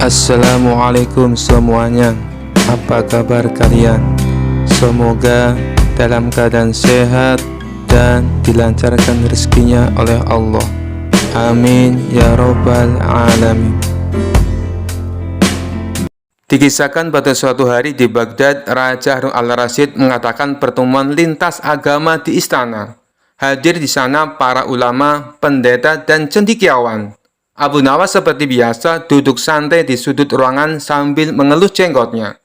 Assalamualaikum semuanya. Apa kabar kalian? Semoga dalam keadaan sehat dan dilancarkan rezekinya oleh Allah. Amin ya robbal alamin. Dikisahkan pada suatu hari di Baghdad, Raja Harun al-Rasyid mengatakan pertemuan lintas agama di istana. Hadir di sana para ulama, pendeta, dan cendekiawan. Abu Nawas seperti biasa duduk santai di sudut ruangan sambil mengelus jenggotnya.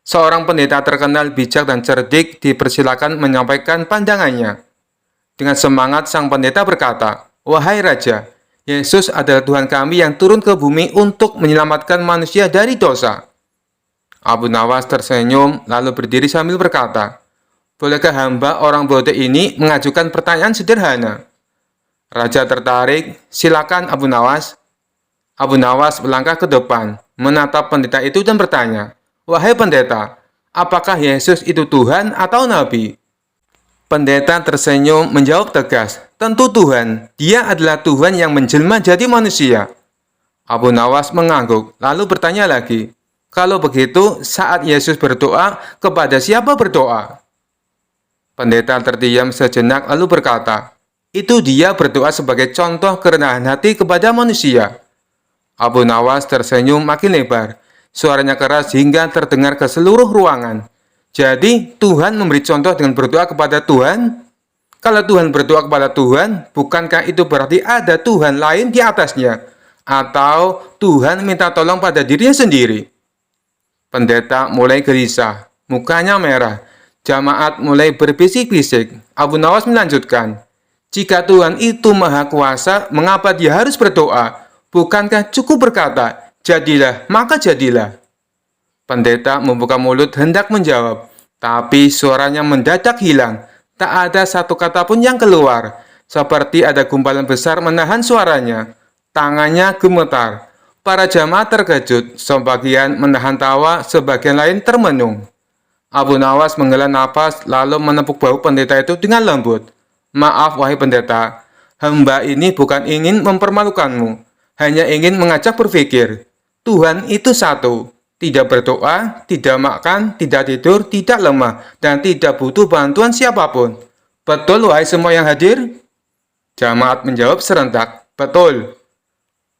Seorang pendeta terkenal bijak dan cerdik dipersilakan menyampaikan pandangannya. Dengan semangat sang pendeta berkata, "Wahai Raja, Yesus adalah Tuhan kami yang turun ke bumi untuk menyelamatkan manusia dari dosa." Abu Nawas tersenyum lalu berdiri sambil berkata, "Bolehkah hamba orang bodoh ini mengajukan pertanyaan sederhana?" Raja tertarik. "Silakan Abu Nawas." Abu Nawas melangkah ke depan, menatap pendeta itu dan bertanya, "Wahai pendeta, apakah Yesus itu Tuhan atau Nabi?" Pendeta tersenyum menjawab tegas, "Tentu Tuhan, Dia adalah Tuhan yang menjelma jadi manusia." Abu Nawas mengangguk, lalu bertanya lagi, "Kalau begitu, saat Yesus berdoa, kepada siapa berdoa?" Pendeta terdiam sejenak lalu berkata, "Itu Dia berdoa sebagai contoh kerendahan hati kepada manusia." Abu Nawas tersenyum makin lebar. Suaranya keras hingga terdengar ke seluruh ruangan. "Jadi, Tuhan memberi contoh dengan berdoa kepada Tuhan? Kalau Tuhan berdoa kepada Tuhan, bukankah itu berarti ada Tuhan lain di atasnya? Atau Tuhan minta tolong pada dirinya sendiri?" Pendeta mulai gelisah. Mukanya merah. Jamaat mulai berbisik-bisik. Abu Nawas melanjutkan, "Jika Tuhan itu maha kuasa, mengapa Dia harus berdoa? Bukankah cukup berkata, 'Jadilah, maka jadilah'?" Pendeta membuka mulut hendak menjawab, tapi suaranya mendadak hilang. Tak ada satu kata pun yang keluar. Seperti ada gumpalan besar menahan suaranya. Tangannya gemetar. Para jamaah terkejut. Sebagian menahan tawa, sebagian lain termenung. Abu Nawas menghela napas lalu menepuk bahu pendeta itu dengan lembut. "Maaf wahai pendeta, hamba ini bukan ingin mempermalukanmu, hanya ingin mengajak berpikir. Tuhan itu satu, tidak berdoa, tidak makan, tidak tidur, tidak lemah, dan tidak butuh bantuan siapapun. Betul wahai semua yang hadir?" Jamaat menjawab serentak, "Betul."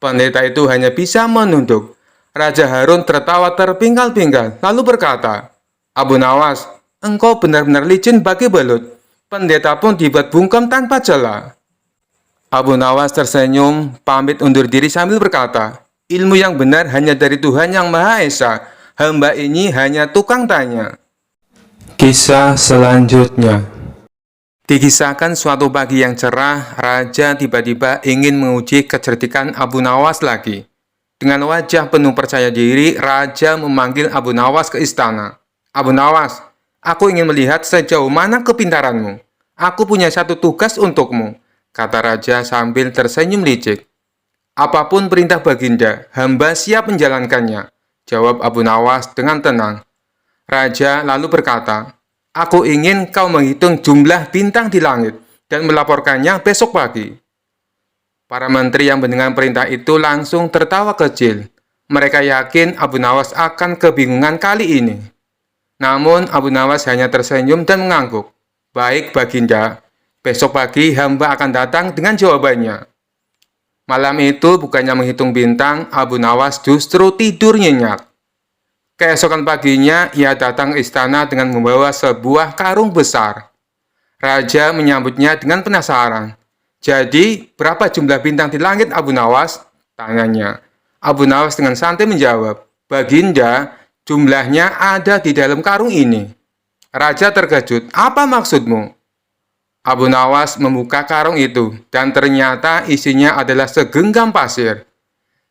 Pendeta itu hanya bisa menunduk. Raja Harun tertawa terpinggal-pinggal lalu berkata, "Abu Nawas, engkau benar-benar licin bagi belut." Pendeta pun dibuat bungkam tanpa celah. Abu Nawas tersenyum, pamit undur diri sambil berkata, "Ilmu yang benar hanya dari Tuhan yang Maha Esa. Hamba ini hanya tukang tanya." Kisah selanjutnya. Dikisahkan suatu pagi yang cerah, Raja tiba-tiba ingin menguji kecerdikan Abu Nawas lagi. Dengan wajah penuh percaya diri, Raja memanggil Abu Nawas ke istana. "Abu Nawas, aku ingin melihat sejauh mana kepintaranmu. Aku punya satu tugas untukmu," kata Raja sambil tersenyum licik. "Apapun perintah Baginda, hamba siap menjalankannya," jawab Abu Nawas dengan tenang. Raja lalu berkata, "Aku ingin kau menghitung jumlah bintang di langit dan melaporkannya besok pagi." Para menteri yang mendengar perintah itu langsung tertawa kecil. Mereka yakin Abu Nawas akan kebingungan kali ini. Namun Abu Nawas hanya tersenyum dan mengangguk. "Baik Baginda, besok pagi hamba akan datang dengan jawabannya." Malam itu bukannya menghitung bintang, Abu Nawas justru tidur nyenyak. Keesokan paginya, ia datang ke istana dengan membawa sebuah karung besar. Raja menyambutnya dengan penasaran. "Jadi, berapa jumlah bintang di langit Abu Nawas?" tanyanya. Abu Nawas dengan santai menjawab, "Baginda, jumlahnya ada di dalam karung ini." Raja terkejut, "Apa maksudmu?" Abu Nawas membuka karung itu, dan ternyata isinya adalah segenggam pasir.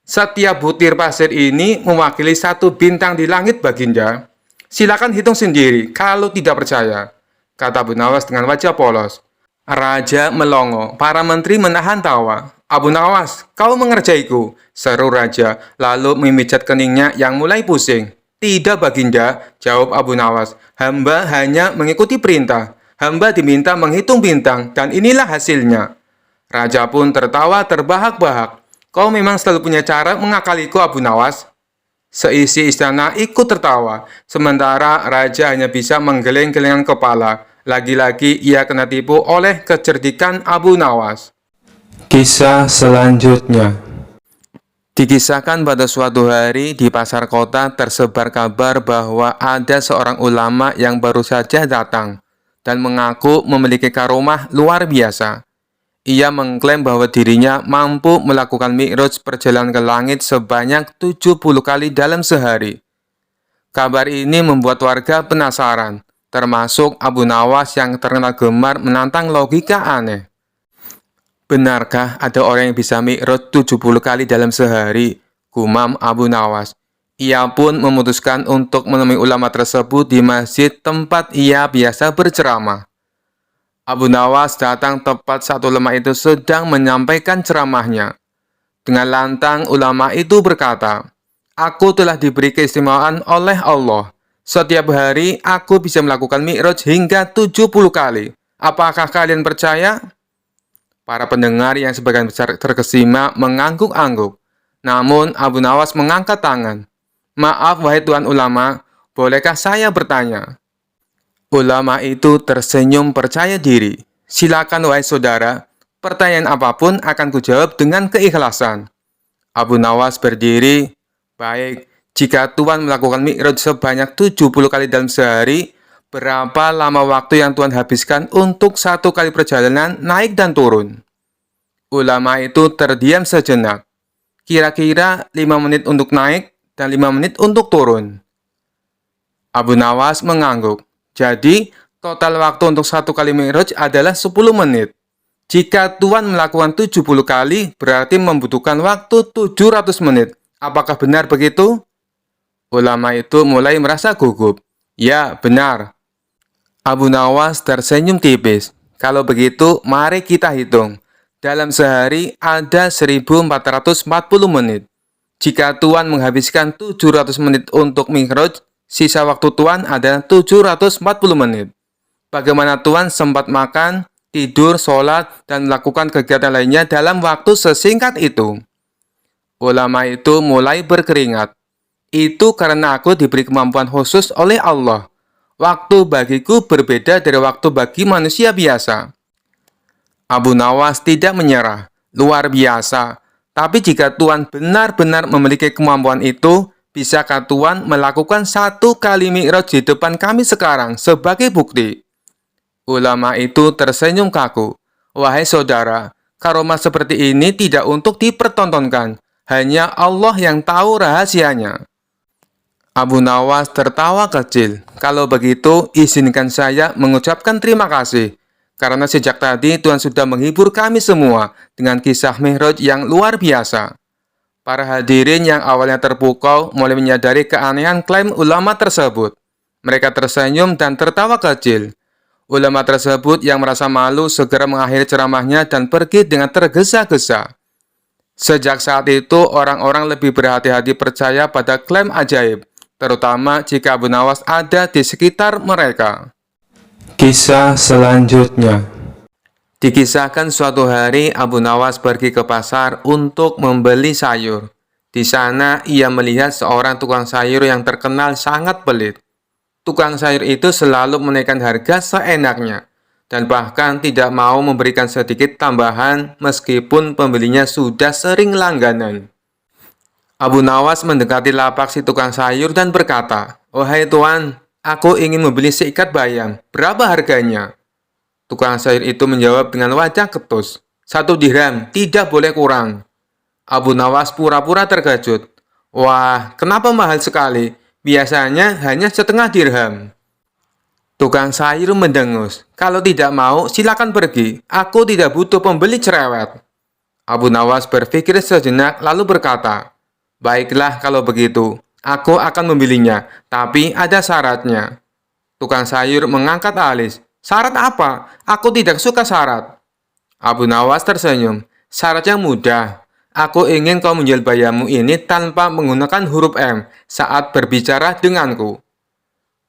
"Setiap butir pasir ini mewakili satu bintang di langit, Baginda. Silakan hitung sendiri kalau tidak percaya," kata Abu Nawas dengan wajah polos. Raja melongo, para menteri menahan tawa. "Abu Nawas, kau mengerjaiku," seru Raja, lalu memijat keningnya yang mulai pusing. "Tidak, Baginda," jawab Abu Nawas. "Hamba hanya mengikuti perintah. Hamba diminta menghitung bintang, dan inilah hasilnya." Raja pun tertawa terbahak-bahak. "Kau memang selalu punya cara mengakaliku, Abu Nawas." Seisi istana ikut tertawa, sementara raja hanya bisa menggeleng-gelengkan kepala. Lagi-lagi ia kena tipu oleh kecerdikan Abu Nawas. Kisah selanjutnya. Dikisahkan pada suatu hari di pasar kota tersebar kabar bahwa ada seorang ulama yang baru saja datang dan mengaku memiliki karomah luar biasa. Ia mengklaim bahwa dirinya mampu melakukan mi'raj perjalanan ke langit sebanyak 70 kali dalam sehari. Kabar ini membuat warga penasaran, termasuk Abu Nawas yang terkenal gemar menantang logika aneh. Benarkah ada orang yang bisa mi'raj 70 kali dalam sehari? Gumam Abu Nawas. Ia pun memutuskan untuk menemui ulama tersebut di masjid tempat ia biasa berceramah. Abu Nawas datang tepat saat ulama itu sedang menyampaikan ceramahnya. Dengan lantang, ulama itu berkata, "Aku telah diberi keistimewaan oleh Allah. Setiap hari, aku bisa melakukan mi'raj hingga 70 kali. Apakah kalian percaya?" Para pendengar yang sebagian besar terkesima mengangguk-angguk. Namun, Abu Nawas mengangkat tangan. "Maaf, wahai Tuan Ulama, bolehkah saya bertanya?" Ulama itu tersenyum percaya diri. "Silakan wahai saudara, pertanyaan apapun akan kujawab dengan keikhlasan." Abu Nawas berdiri. "Baik, jika Tuan melakukan mi'raj sebanyak 70 kali dalam sehari, berapa lama waktu yang Tuan habiskan untuk satu kali perjalanan naik dan turun?" Ulama itu terdiam sejenak. "Kira-kira 5 menit untuk naik dan 5 menit untuk turun." Abu Nawas mengangguk. "Jadi, total waktu untuk satu kali mi'raj adalah 10 menit. Jika Tuan melakukan 70 kali, berarti membutuhkan waktu 700 menit. Apakah benar begitu?" Ulama itu mulai merasa gugup. "Ya, benar." Abu Nawas tersenyum tipis. "Kalau begitu, mari kita hitung. Dalam sehari ada 1440 menit. Jika Tuan menghabiskan 700 menit untuk mi'raj, sisa waktu Tuan adalah 740 menit. Bagaimana Tuan sempat makan, tidur, sholat, dan melakukan kegiatan lainnya dalam waktu sesingkat itu?" Ulama itu mulai berkeringat. "Itu karena aku diberi kemampuan khusus oleh Allah. Waktu bagiku berbeda dari waktu bagi manusia biasa." Abu Nawas tidak menyerah. "Luar biasa. Tapi jika Tuan benar-benar memiliki kemampuan itu, bisakah Tuan melakukan satu kali mi'raj di depan kami sekarang sebagai bukti?" Ulama itu tersenyum kaku. "Wahai saudara, karomah seperti ini tidak untuk dipertontonkan. Hanya Allah yang tahu rahasianya." Abu Nawas tertawa kecil. "Kalau begitu, izinkan saya mengucapkan terima kasih. Karena sejak tadi Tuhan sudah menghibur kami semua dengan kisah mi'raj yang luar biasa." Para hadirin yang awalnya terpukau mulai menyadari keanehan klaim ulama tersebut. Mereka tersenyum dan tertawa kecil. Ulama tersebut yang merasa malu segera mengakhiri ceramahnya dan pergi dengan tergesa-gesa. Sejak saat itu, orang-orang lebih berhati-hati percaya pada klaim ajaib, terutama jika Abu Nawas ada di sekitar mereka. Kisah selanjutnya. Dikisahkan suatu hari Abu Nawas pergi ke pasar untuk membeli sayur. Di sana ia melihat seorang tukang sayur yang terkenal sangat pelit. Tukang sayur itu selalu menaikkan harga seenaknya dan bahkan tidak mau memberikan sedikit tambahan meskipun pembelinya sudah sering langganan. Abu Nawas mendekati lapak si tukang sayur dan berkata, "Wahai tuan, aku ingin membeli seikat bayam. Berapa harganya?" Tukang sayur itu menjawab dengan wajah ketus, "1 dirham, tidak boleh kurang." Abu Nawas pura-pura terkejut. "Wah, kenapa mahal sekali? Biasanya hanya setengah dirham." Tukang sayur mendengus. "Kalau tidak mau, silakan pergi. Aku tidak butuh pembeli cerewet." Abu Nawas berpikir sejenak lalu berkata, "Baiklah kalau begitu. Aku akan membelinya, tapi ada syaratnya." Tukang sayur mengangkat alis. "Syarat apa? Aku tidak suka syarat." Abu Nawas tersenyum. "Syaratnya mudah. Aku ingin kau menjual bayammu ini tanpa menggunakan huruf M saat berbicara denganku."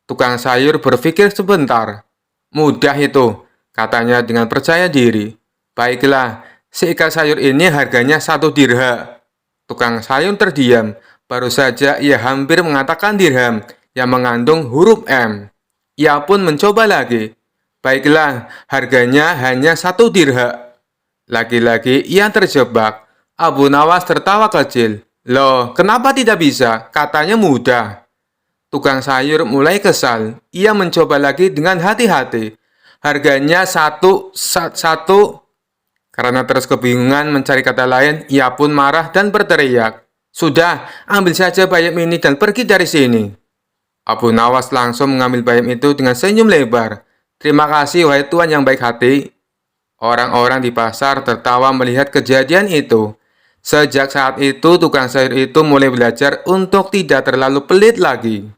Tukang sayur berpikir sebentar. "Mudah itu," katanya dengan percaya diri. "Baiklah, seikat sayur ini harganya 1 dirham." Tukang sayur terdiam. Baru saja ia hampir mengatakan dirham yang mengandung huruf M. Ia pun mencoba lagi. Baiklah, harganya hanya 1 dirham. Lagi-lagi ia terjebak. Abu Nawas tertawa kecil. Loh, kenapa tidak bisa? Katanya mudah. Tukang sayur mulai kesal. Ia mencoba lagi dengan hati-hati. Harganya satu. Karena terus kebingungan mencari kata lain, ia pun marah dan berteriak. Sudah, ambil saja bayam ini dan pergi dari sini. Abu Nawas langsung mengambil bayam itu dengan senyum lebar. Terima kasih wahai Tuan yang baik hati. Orang-orang di pasar tertawa melihat kejadian itu. Sejak saat itu, tukang sayur itu mulai belajar untuk tidak terlalu pelit lagi.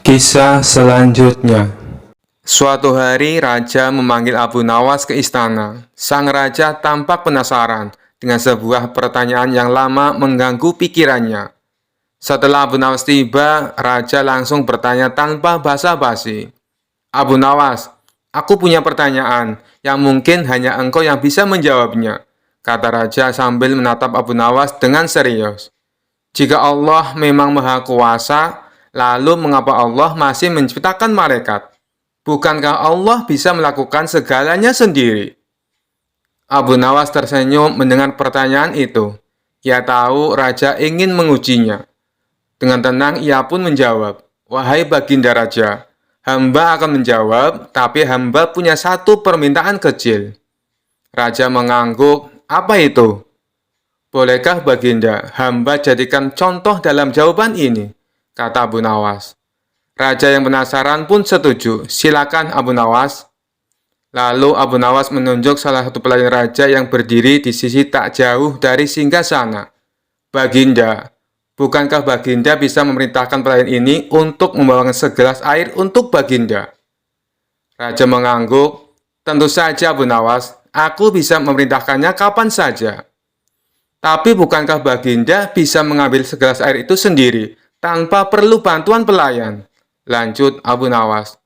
Kisah selanjutnya. Suatu hari, raja memanggil Abu Nawas ke istana. Sang raja tampak penasaran dengan sebuah pertanyaan yang lama mengganggu pikirannya. Setelah Abu Nawas tiba, raja langsung bertanya tanpa basa-basi. Abu Nawas, aku punya pertanyaan yang mungkin hanya engkau yang bisa menjawabnya, kata raja sambil menatap Abu Nawas dengan serius. Jika Allah memang maha kuasa, lalu mengapa Allah masih menciptakan malaikat? Bukankah Allah bisa melakukan segalanya sendiri? Abu Nawas tersenyum mendengar pertanyaan itu. Ia tahu raja ingin mengujinya. Dengan tenang ia pun menjawab, wahai baginda raja, hamba akan menjawab, tapi hamba punya satu permintaan kecil. Raja mengangguk, apa itu? Bolehkah baginda, hamba jadikan contoh dalam jawaban ini? Kata Abu Nawas. Raja yang penasaran pun setuju, silakan Abu Nawas. Lalu Abu Nawas menunjuk salah satu pelayan raja yang berdiri di sisi tak jauh dari singgasana. Baginda, bukankah baginda bisa memerintahkan pelayan ini untuk membawakan segelas air untuk baginda? Raja mengangguk, tentu saja Abu Nawas, aku bisa memerintahkannya kapan saja. Tapi bukankah baginda bisa mengambil segelas air itu sendiri, tanpa perlu bantuan pelayan? Lanjut Abu Nawas.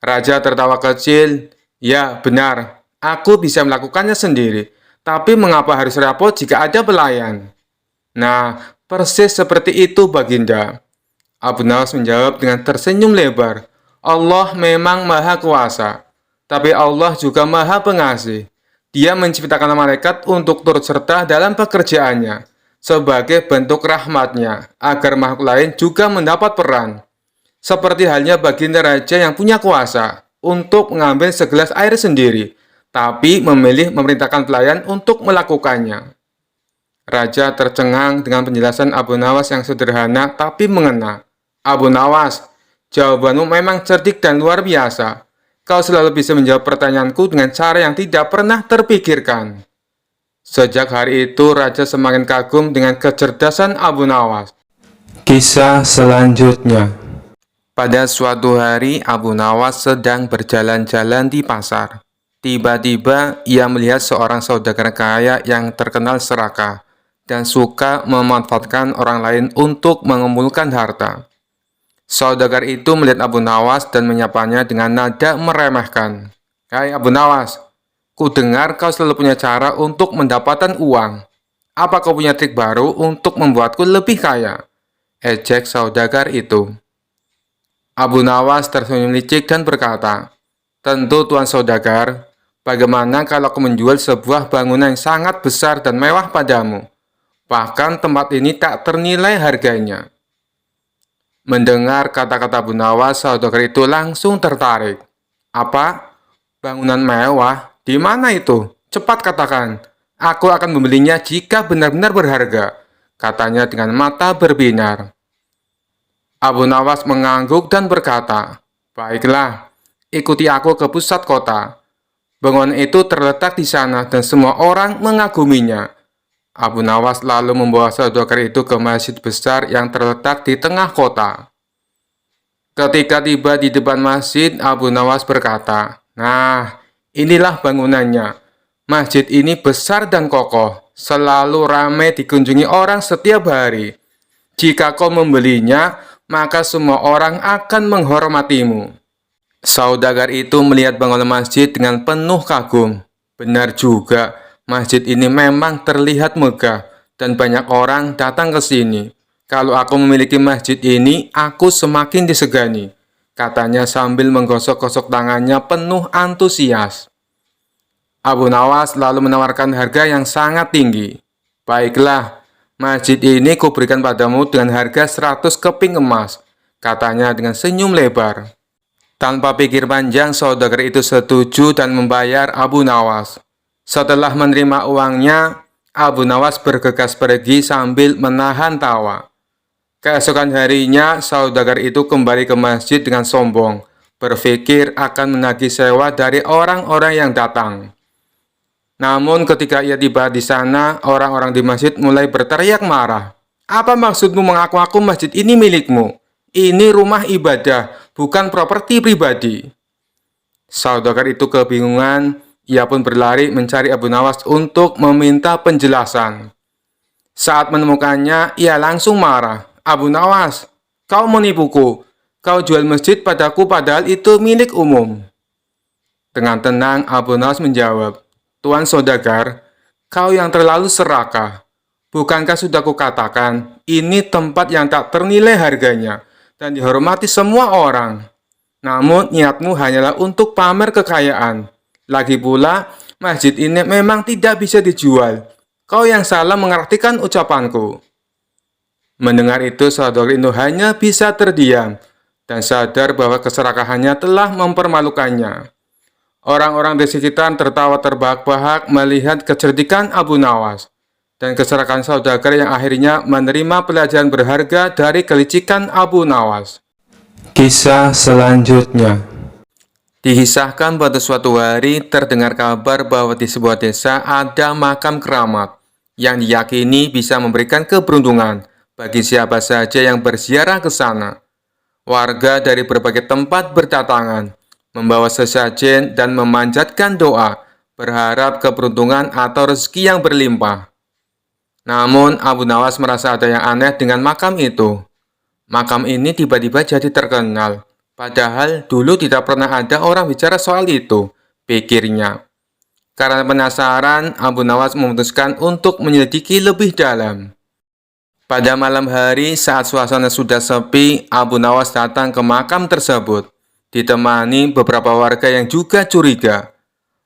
Raja tertawa kecil, ya benar, aku bisa melakukannya sendiri. Tapi mengapa harus repot jika ada pelayan? Nah, persis seperti itu baginda. Abu Nawas menjawab dengan tersenyum lebar. Allah memang maha kuasa, tapi Allah juga maha pengasih. Dia menciptakan malaikat untuk turut serta dalam pekerjaannya, sebagai bentuk rahmatnya, agar makhluk lain juga mendapat peran. Seperti halnya baginda raja yang punya kuasa untuk mengambil segelas air sendiri, tapi memilih memerintahkan pelayan untuk melakukannya. Raja tercengang dengan penjelasan Abu Nawas yang sederhana tapi mengena. Abu Nawas, jawabanmu memang cerdik dan luar biasa. Kau selalu bisa menjawab pertanyaanku dengan cara yang tidak pernah terpikirkan. Sejak hari itu, Raja semakin kagum dengan kecerdasan Abu Nawas. Kisah selanjutnya. Pada suatu hari, Abu Nawas sedang berjalan-jalan di pasar. Tiba-tiba, ia melihat seorang saudagar kaya yang terkenal serakah dan suka memanfaatkan orang lain untuk mengumpulkan harta. Saudagar itu melihat Abu Nawas dan menyapanya dengan nada meremehkan. Hai Abu Nawas, ku dengar kau selalu punya cara untuk mendapatkan uang. Apa kau punya trik baru untuk membuatku lebih kaya? Ejek saudagar itu. Abu Nawas tersenyum licik dan berkata, tentu Tuan Saudagar, bagaimana kalau aku menjual sebuah bangunan yang sangat besar dan mewah padamu? Bahkan tempat ini tak ternilai harganya. Mendengar kata-kata Abu Nawas, saudagar itu langsung tertarik. Apa? Bangunan mewah? Di mana itu? Cepat katakan. Aku akan membelinya jika benar-benar berharga, katanya dengan mata berbinar. Abu Nawas mengangguk dan berkata, baiklah, ikuti aku ke pusat kota. Bangunan itu terletak di sana dan semua orang mengaguminya. Abu Nawas lalu membawa saudagar itu ke masjid besar yang terletak di tengah kota. Ketika tiba di depan masjid, Abu Nawas berkata, nah, inilah bangunannya. Masjid ini besar dan kokoh, selalu ramai dikunjungi orang setiap hari. Jika kau membelinya, maka semua orang akan menghormatimu. Saudagar itu melihat bangunan masjid dengan penuh kagum. Benar juga, masjid ini memang terlihat megah dan banyak orang datang ke sini. Kalau aku memiliki masjid ini, aku semakin disegani, katanya sambil menggosok-gosok tangannya penuh antusias. Abu Nawas lalu menawarkan harga yang sangat tinggi. Baiklah, masjid ini kuberikan padamu dengan harga 100 keping emas, katanya dengan senyum lebar. Tanpa pikir panjang, saudagar itu setuju dan membayar Abu Nawas. Setelah menerima uangnya, Abu Nawas bergegas pergi sambil menahan tawa. Keesokan harinya, saudagar itu kembali ke masjid dengan sombong, berpikir akan menagih sewa dari orang-orang yang datang. Namun ketika ia tiba di sana, orang-orang di masjid mulai berteriak marah. Apa maksudmu mengaku-ngaku masjid ini milikmu? Ini rumah ibadah, bukan properti pribadi. Saudagar itu kebingungan, ia pun berlari mencari Abu Nawas untuk meminta penjelasan. Saat menemukannya, ia langsung marah. Abu Nawas, kau menipuku. Kau jual masjid padaku padahal itu milik umum. Dengan tenang, Abu Nawas menjawab, Tuan saudagar, kau yang terlalu serakah. Bukankah sudah kukatakan, ini tempat yang tak ternilai harganya dan dihormati semua orang. Namun niatmu hanyalah untuk pamer kekayaan. Lagi pula, masjid ini memang tidak bisa dijual. Kau yang salah mengartikan ucapanku. Mendengar itu, saudagar itu hanya bisa terdiam dan sadar bahwa keserakahannya telah mempermalukannya. Orang-orang di sekitar tertawa terbahak-bahak melihat kecerdikan Abu Nawas dan keserakahan saudagar yang akhirnya menerima pelajaran berharga dari kelicikan Abu Nawas. Kisah selanjutnya. Dikisahkan pada suatu hari terdengar kabar bahwa di sebuah desa ada makam keramat yang diyakini bisa memberikan keberuntungan bagi siapa saja yang berziarah ke sana. Warga dari berbagai tempat berdatangan, membawa sesajen dan memanjatkan doa, berharap keberuntungan atau rezeki yang berlimpah. Namun, Abu Nawas merasa ada yang aneh dengan makam itu. Makam ini tiba-tiba jadi terkenal, padahal dulu tidak pernah ada orang bicara soal itu, pikirnya. Karena penasaran, Abu Nawas memutuskan untuk menyelidiki lebih dalam. Pada malam hari, saat suasana sudah sepi, Abu Nawas datang ke makam tersebut, ditemani beberapa warga yang juga curiga.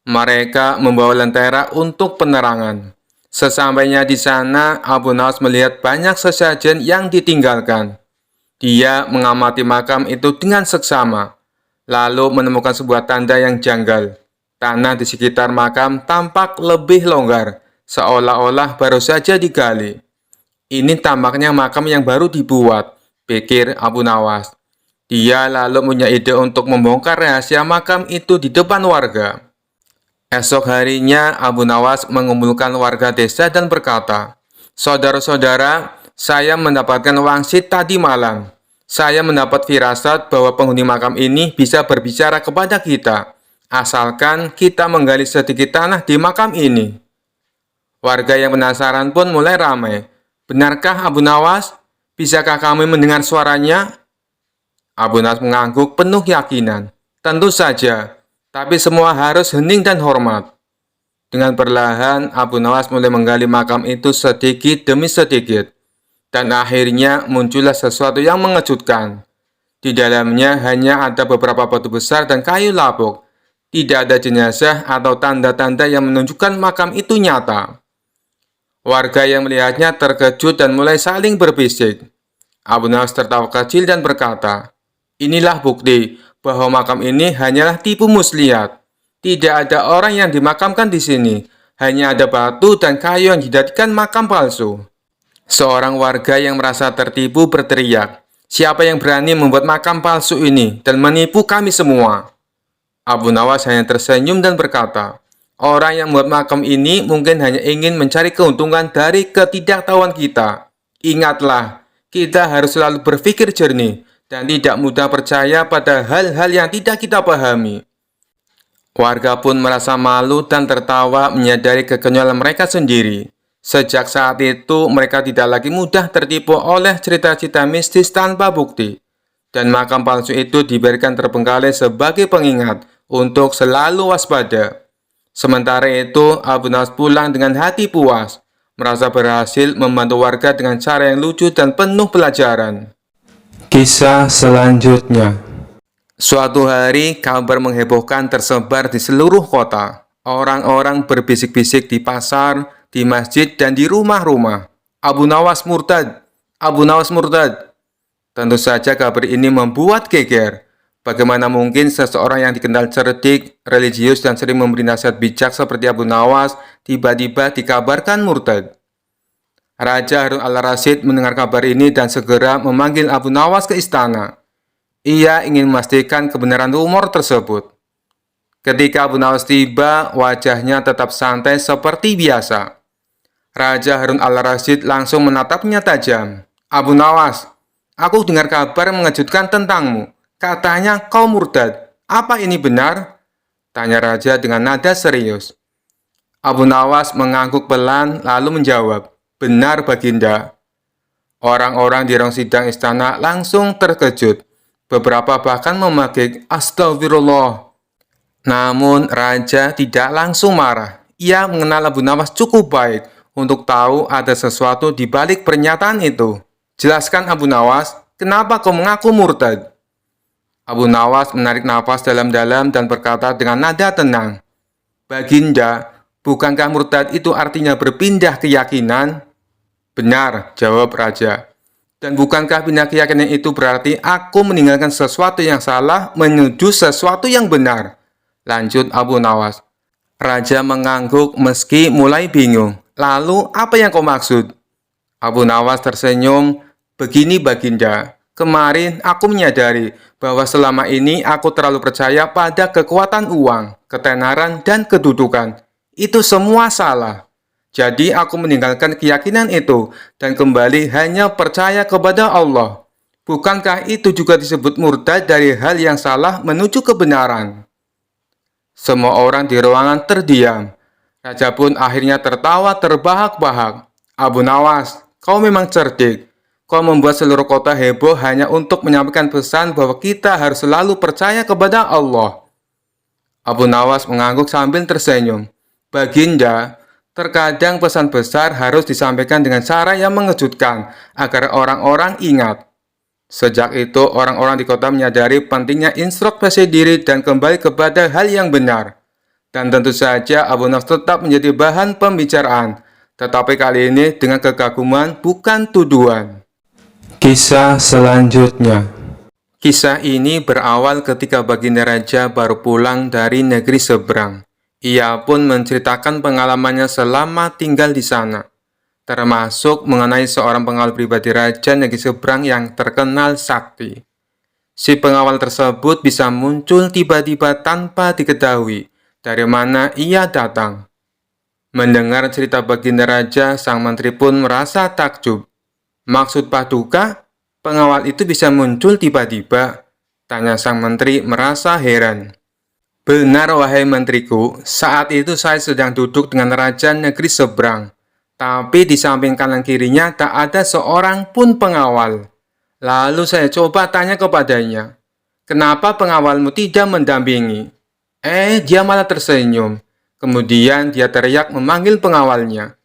Mereka membawa lentera untuk penerangan. Sesampainya di sana, Abu Nawas melihat banyak sesajen yang ditinggalkan. Dia mengamati makam itu dengan seksama, lalu menemukan sebuah tanda yang janggal. Tanah di sekitar makam tampak lebih longgar, seolah-olah baru saja digali. Ini tampaknya makam yang baru dibuat, pikir Abu Nawas. Dia lalu punya ide untuk membongkar rahasia makam itu di depan warga. Esok harinya, Abu Nawas mengumpulkan warga desa dan berkata, Saudara-saudara, saya mendapatkan wangsit tadi malam. Saya mendapat firasat bahwa penghuni makam ini bisa berbicara kepada kita, asalkan kita menggali sedikit tanah di makam ini. Warga yang penasaran pun mulai ramai. Benarkah Abu Nawas? Bisakah kami mendengar suaranya? Abu Nawas mengangguk penuh keyakinan. Tentu saja, tapi semua harus hening dan hormat. Dengan perlahan, Abu Nawas mulai menggali makam itu sedikit demi sedikit. Dan akhirnya muncullah sesuatu yang mengejutkan. Di dalamnya hanya ada beberapa batu besar dan kayu lapuk. Tidak ada jenazah atau tanda-tanda yang menunjukkan makam itu nyata. Warga yang melihatnya terkejut dan mulai saling berbisik. Abu Nawas tertawa kecil dan berkata, Inilah bukti bahwa makam ini hanyalah tipu muslihat. Tidak ada orang yang dimakamkan di sini. Hanya ada batu dan kayu yang dijadikan makam palsu. Seorang warga yang merasa tertipu berteriak, Siapa yang berani membuat makam palsu ini dan menipu kami semua? Abu Nawas hanya tersenyum dan berkata, Orang yang membuat makam ini mungkin hanya ingin mencari keuntungan dari ketidaktahuan kita. Ingatlah, kita harus selalu berpikir jernih dan tidak mudah percaya pada hal-hal yang tidak kita pahami. Warga pun merasa malu dan tertawa menyadari kekonyolan mereka sendiri. Sejak saat itu, mereka tidak lagi mudah tertipu oleh cerita-cerita mistis tanpa bukti. Dan makam palsu itu diberikan terbengkalai sebagai pengingat untuk selalu waspada. Sementara itu, Abu Nawas pulang dengan hati puas. merasa berhasil membantu warga dengan cara yang lucu dan penuh pelajaran. Kisah selanjutnya. Suatu hari, kabar menghebohkan tersebar di seluruh kota. Orang-orang berbisik-bisik di pasar, di masjid, dan di rumah-rumah. Abu Nawas murtad! Abu Nawas murtad! Tentu saja kabar ini membuat geger. Bagaimana mungkin seseorang yang dikenal cerdik, religius, dan sering memberi nasihat bijak seperti Abu Nawas tiba-tiba dikabarkan murtad? Raja Harun al-Rasyid mendengar kabar ini dan segera memanggil Abu Nawas ke istana. Ia ingin memastikan kebenaran rumor tersebut. Ketika Abu Nawas tiba, wajahnya tetap santai seperti biasa. Raja Harun al-Rasyid langsung menatapnya tajam. Abu Nawas, aku dengar kabar mengejutkan tentangmu. Katanya kau murtad. Apa ini benar? Tanya raja dengan nada serius. Abu Nawas mengangguk pelan lalu menjawab, benar Baginda. Orang-orang di ruang sidang istana langsung terkejut. Beberapa bahkan memagik, astagfirullah. Namun raja tidak langsung marah. Ia mengenal Abu Nawas cukup baik untuk tahu ada sesuatu di balik pernyataan itu. Jelaskan Abu Nawas, kenapa kau mengaku murtad? Abu Nawas menarik nafas dalam-dalam dan berkata dengan nada tenang. Baginda, bukankah murtad itu artinya berpindah keyakinan? Benar, jawab raja. Dan bukankah pindah keyakinan itu berarti aku meninggalkan sesuatu yang salah menuju sesuatu yang benar? Lanjut Abu Nawas. Raja mengangguk meski mulai bingung. Lalu apa yang kau maksud? Abu Nawas tersenyum. Begini Baginda, kemarin aku menyadari bahwa selama ini aku terlalu percaya pada kekuatan uang, ketenaran, dan kedudukan. Itu semua salah. Jadi aku meninggalkan keyakinan itu dan kembali hanya percaya kepada Allah. Bukankah itu juga disebut murtad dari hal yang salah menuju kebenaran? Semua orang di ruangan terdiam. Raja pun akhirnya tertawa terbahak-bahak. Abu Nawas, kau memang cerdik. Kau membuat seluruh kota heboh hanya untuk menyampaikan pesan bahwa kita harus selalu percaya kepada Allah. Abu Nawas mengangguk sambil tersenyum. Baginda, terkadang pesan besar harus disampaikan dengan cara yang mengejutkan agar orang-orang ingat. Sejak itu, orang-orang di kota menyadari pentingnya introspeksi diri dan kembali kepada hal yang benar. Dan tentu saja Abu Nawas tetap menjadi bahan pembicaraan, tetapi kali ini dengan kekaguman bukan tuduhan. Kisah selanjutnya. Kisah ini berawal ketika Baginda Raja baru pulang dari negeri seberang. Ia pun menceritakan pengalamannya selama tinggal di sana, termasuk mengenai seorang pengawal pribadi Raja negeri seberang yang terkenal sakti. Si pengawal tersebut bisa muncul tiba-tiba tanpa diketahui dari mana ia datang. Mendengar cerita Baginda Raja, sang menteri pun merasa takjub. Maksud Paduka, pengawal itu bisa muncul tiba-tiba? Tanya sang menteri merasa heran. Benar wahai menteriku, saat itu saya sedang duduk dengan raja negeri seberang. Tapi di samping kanan kirinya tak ada seorang pun pengawal. Lalu saya coba tanya kepadanya, kenapa pengawalmu tidak mendampingi? Dia malah tersenyum. Kemudian dia teriak memanggil pengawalnya.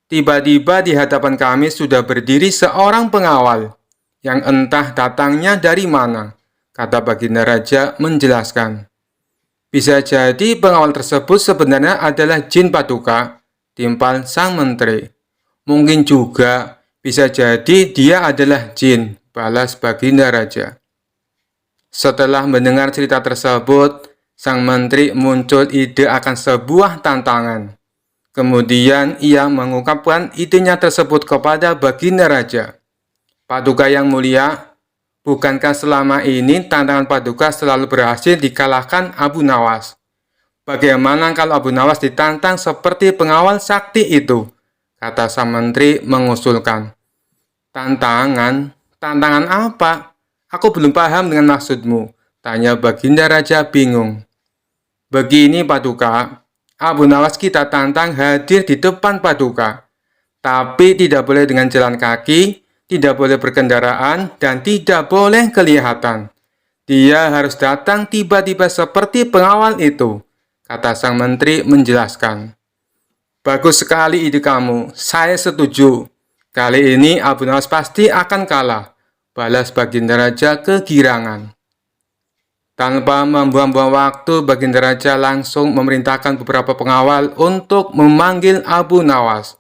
Tiba-tiba di hadapan kami sudah berdiri seorang pengawal, yang entah datangnya dari mana, kata Baginda Raja menjelaskan. Bisa jadi pengawal tersebut sebenarnya adalah jin Paduka, timpal sang menteri. Mungkin juga bisa jadi dia adalah jin, balas Baginda Raja. Setelah mendengar cerita tersebut, sang menteri muncul ide akan sebuah tantangan. Kemudian ia mengungkapkan idenya tersebut kepada Baginda Raja. Paduka yang mulia, bukankah selama ini tantangan Paduka selalu berhasil dikalahkan Abu Nawas? Bagaimana kalau Abu Nawas ditantang seperti pengawal sakti itu? Kata sang menteri mengusulkan. Tantangan? Tantangan apa? Aku belum paham dengan maksudmu, tanya Baginda Raja bingung. Begini Paduka, Abu Nawas kita tantang hadir di depan Paduka. Tapi tidak boleh dengan jalan kaki, tidak boleh berkendaraan, dan tidak boleh kelihatan. Dia harus datang tiba-tiba seperti pengawal itu, kata sang menteri menjelaskan. Bagus sekali ide kamu, saya setuju. Kali ini Abu Nawas pasti akan kalah, balas Baginda Raja kegirangan. Tanpa membuang-buang waktu, Baginda Raja langsung memerintahkan beberapa pengawal untuk memanggil Abu Nawas.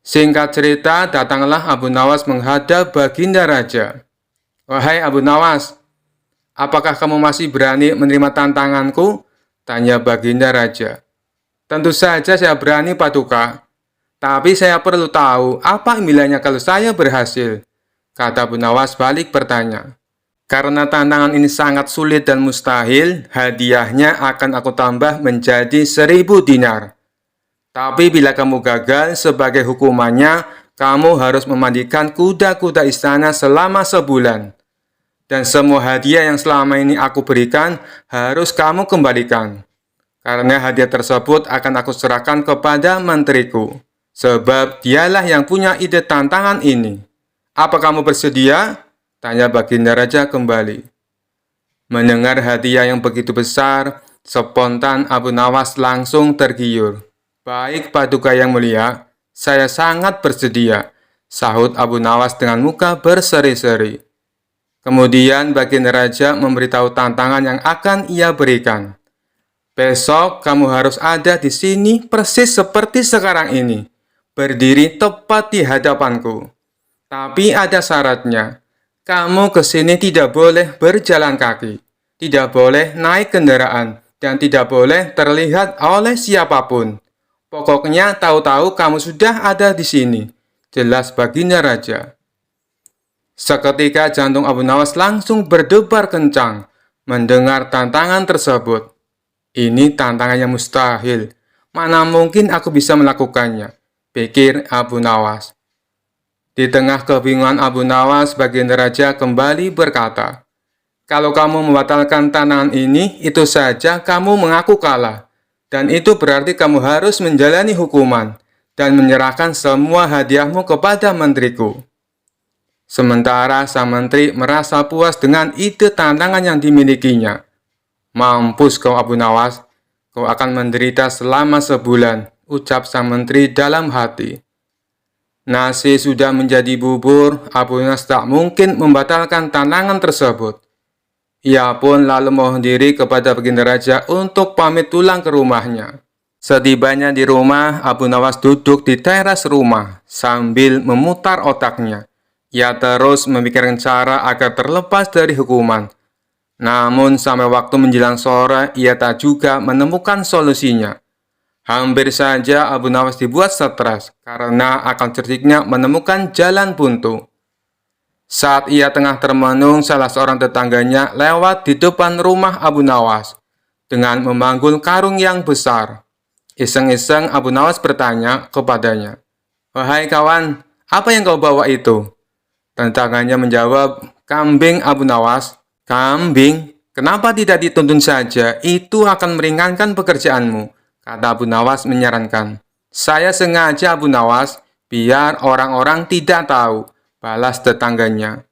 Singkat cerita, datanglah Abu Nawas menghadap Baginda Raja. "Wahai Abu Nawas, apakah kamu masih berani menerima tantanganku?" tanya Baginda Raja. "Tentu saja saya berani, Paduka. Tapi saya perlu tahu apa impiannya kalau saya berhasil," kata Abu Nawas balik bertanya. "Karena tantangan ini sangat sulit dan mustahil, hadiahnya akan aku tambah menjadi 1000 dinar. Tapi bila kamu gagal, sebagai hukumannya, kamu harus memandikan kuda-kuda istana selama sebulan. Dan semua hadiah yang selama ini aku berikan harus kamu kembalikan. Karena hadiah tersebut akan aku serahkan kepada menteriku, sebab dialah yang punya ide tantangan ini. Apa kamu bersedia?" tanya Baginda Raja kembali. Mendengar hadiah yang begitu besar, spontan Abu Nawas langsung tergiur. "Baik, Paduka yang mulia, saya sangat bersedia," sahut Abu Nawas dengan muka berseri-seri. Kemudian Baginda Raja memberitahu tantangan yang akan ia berikan. "Besok kamu harus ada di sini persis seperti sekarang ini, berdiri tepat di hadapanku. Tapi ada syaratnya. Kamu ke sini tidak boleh berjalan kaki, tidak boleh naik kendaraan, dan tidak boleh terlihat oleh siapapun. Pokoknya tahu-tahu kamu sudah ada di sini," jelas Baginda Raja. Seketika jantung Abu Nawas langsung berdebar kencang mendengar tantangan tersebut. "Ini tantangan yang mustahil. Mana mungkin aku bisa melakukannya," pikir Abu Nawas. Di tengah kebingungan Abu Nawas, Baginda Raja kembali berkata, "Kalau kamu membatalkan tantangan ini, itu saja kamu mengaku kalah. Dan itu berarti kamu harus menjalani hukuman dan menyerahkan semua hadiahmu kepada menteriku." Sementara sang menteri merasa puas dengan ide tantangan yang dimilikinya. "Mampus kau Abu Nawas, kau akan menderita selama sebulan," ucap sang menteri dalam hati. Nasi sudah menjadi bubur, Abu Nawas tak mungkin membatalkan tantangan tersebut. Ia pun lalu mohon diri kepada Baginda Raja untuk pamit pulang ke rumahnya. Setibanya di rumah, Abu Nawas duduk di teras rumah sambil memutar otaknya. Ia terus memikirkan cara agar terlepas dari hukuman. Namun sampai waktu menjelang sore, ia tak juga menemukan solusinya. Hampir saja Abu Nawas dibuat stres karena akan cerdiknya menemukan jalan buntu. Saat ia tengah termenung, salah seorang tetangganya lewat di depan rumah Abu Nawas dengan memanggul karung yang besar. Iseng-iseng Abu Nawas bertanya kepadanya, "Wahai kawan, apa yang kau bawa itu?" Tetangganya menjawab, "Kambing Abu Nawas." "Kambing? Kenapa tidak dituntun saja? Itu akan meringankan pekerjaanmu," kata Abu Nawas menyarankan. "Saya sengaja Abu Nawas, biar orang-orang tidak tahu," balas tetangganya.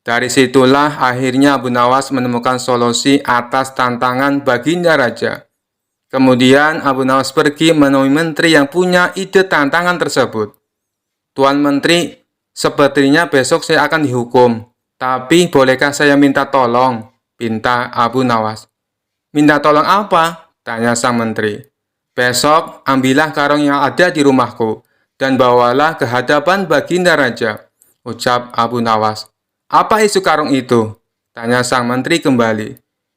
Dari situlah akhirnya Abu Nawas menemukan solusi atas tantangan Baginda Raja. Kemudian Abu Nawas pergi menemui menteri yang punya ide tantangan tersebut. "Tuan Menteri, sepertinya besok saya akan dihukum. Tapi bolehkah saya minta tolong?" pinta Abu Nawas. "Minta tolong apa?" tanya sang menteri. "Besok ambillah karung yang ada di rumahku dan bawalah ke hadapan Baginda Raja," ucap Abu Nawas. "Apa isi karung itu?" tanya sang menteri kembali.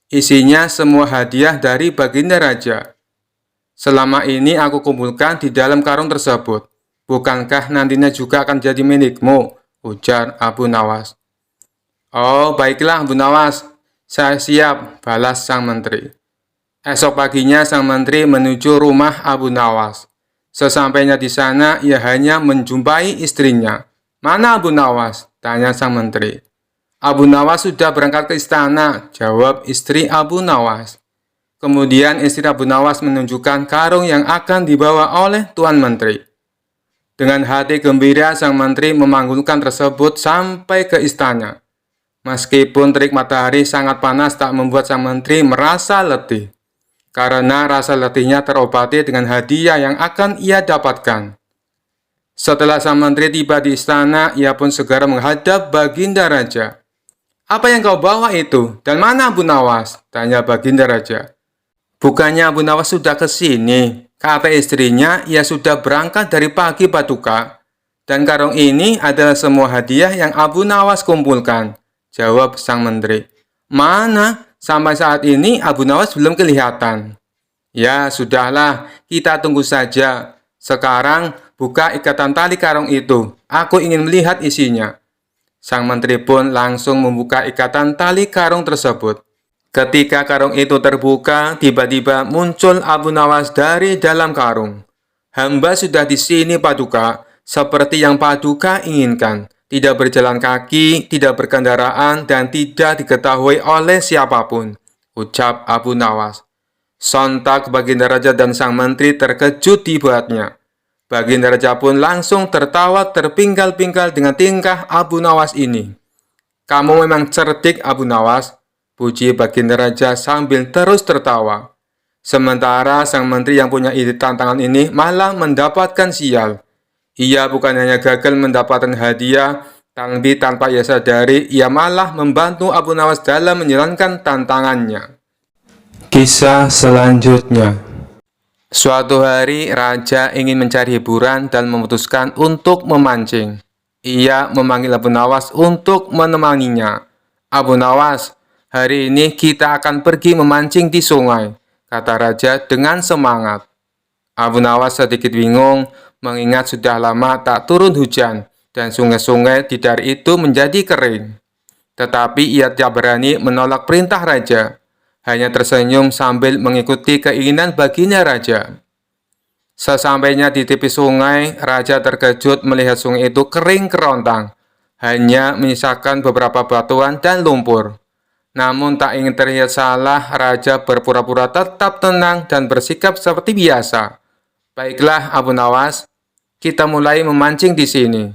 "Isinya semua hadiah dari Baginda Raja. Selama ini aku kumpulkan di dalam karung tersebut. Bukankah nantinya juga akan jadi milikmu?" ujar Abu Nawas. "Oh, baiklah Abu Nawas, saya siap," balas sang menteri. Esok paginya sang menteri menuju rumah Abu Nawas. Sesampainya di sana, ia hanya menjumpai istrinya. "Mana Abu Nawas?" tanya sang menteri. "Abu Nawas sudah berangkat ke istana," jawab istri Abu Nawas. Kemudian istri Abu Nawas menunjukkan karung yang akan dibawa oleh Tuan Menteri. Dengan hati gembira, sang menteri memanggulkan tersebut sampai ke istana. Meskipun terik matahari sangat panas tak membuat sang menteri merasa letih. karena rasa letihnya terobati dengan hadiah yang akan ia dapatkan. Setelah sang menteri tiba di istana, ia pun segera menghadap Baginda Raja. "Apa yang kau bawa itu? Dan mana Abu Nawas?" tanya Baginda Raja. "Bukannya Abu Nawas sudah ke sini?" kata istrinya. "Ia sudah berangkat dari pagi Paduka. Dan karung ini adalah semua hadiah yang Abu Nawas kumpulkan," jawab sang menteri. "Mana? Sampai saat ini Abu Nawas belum kelihatan." "Ya, sudahlah, kita tunggu saja. Sekarang, buka ikatan tali karung itu. Aku ingin melihat isinya." Sang menteri pun langsung membuka ikatan tali karung tersebut. Ketika karung itu terbuka, tiba-tiba muncul Abu Nawas dari dalam karung. "Hamba sudah di sini, Paduka, seperti yang Paduka inginkan. Tidak berjalan kaki, tidak berkendaraan, dan tidak diketahui oleh siapapun," ucap Abu Nawas. Sontak Baginda Raja dan sang menteri terkejut dibuatnya. Baginda Raja pun langsung tertawa terpinggal-pinggal dengan tingkah Abu Nawas ini. "Kamu memang cerdik, Abu Nawas," puji Baginda Raja sambil terus tertawa. Sementara sang menteri yang punya ide tantangan ini malah mendapatkan sial. Ia bukan hanya gagal mendapatkan hadiah, tapi tanpa ia sadari, ia malah membantu Abu Nawas dalam menjalankan tantangannya. Kisah selanjutnya. Suatu hari, raja ingin mencari hiburan dan memutuskan untuk memancing. Ia memanggil Abu Nawas untuk menemaninya. "Abu Nawas, hari ini kita akan pergi memancing di sungai," kata raja dengan semangat. Abu Nawas sedikit bingung, mengingat sudah lama tak turun hujan, dan sungai-sungai di daerah itu menjadi kering. Tetapi ia tidak berani menolak perintah raja. Hanya tersenyum sambil mengikuti keinginan Baginda Raja. Sesampainya di tepi sungai, raja terkejut melihat sungai itu kering kerontang, hanya menyisakan beberapa batuan dan lumpur. Namun tak ingin terlihat salah, raja berpura-pura tetap tenang dan bersikap seperti biasa. "Baiklah, Abu Nawas, kita mulai memancing di sini."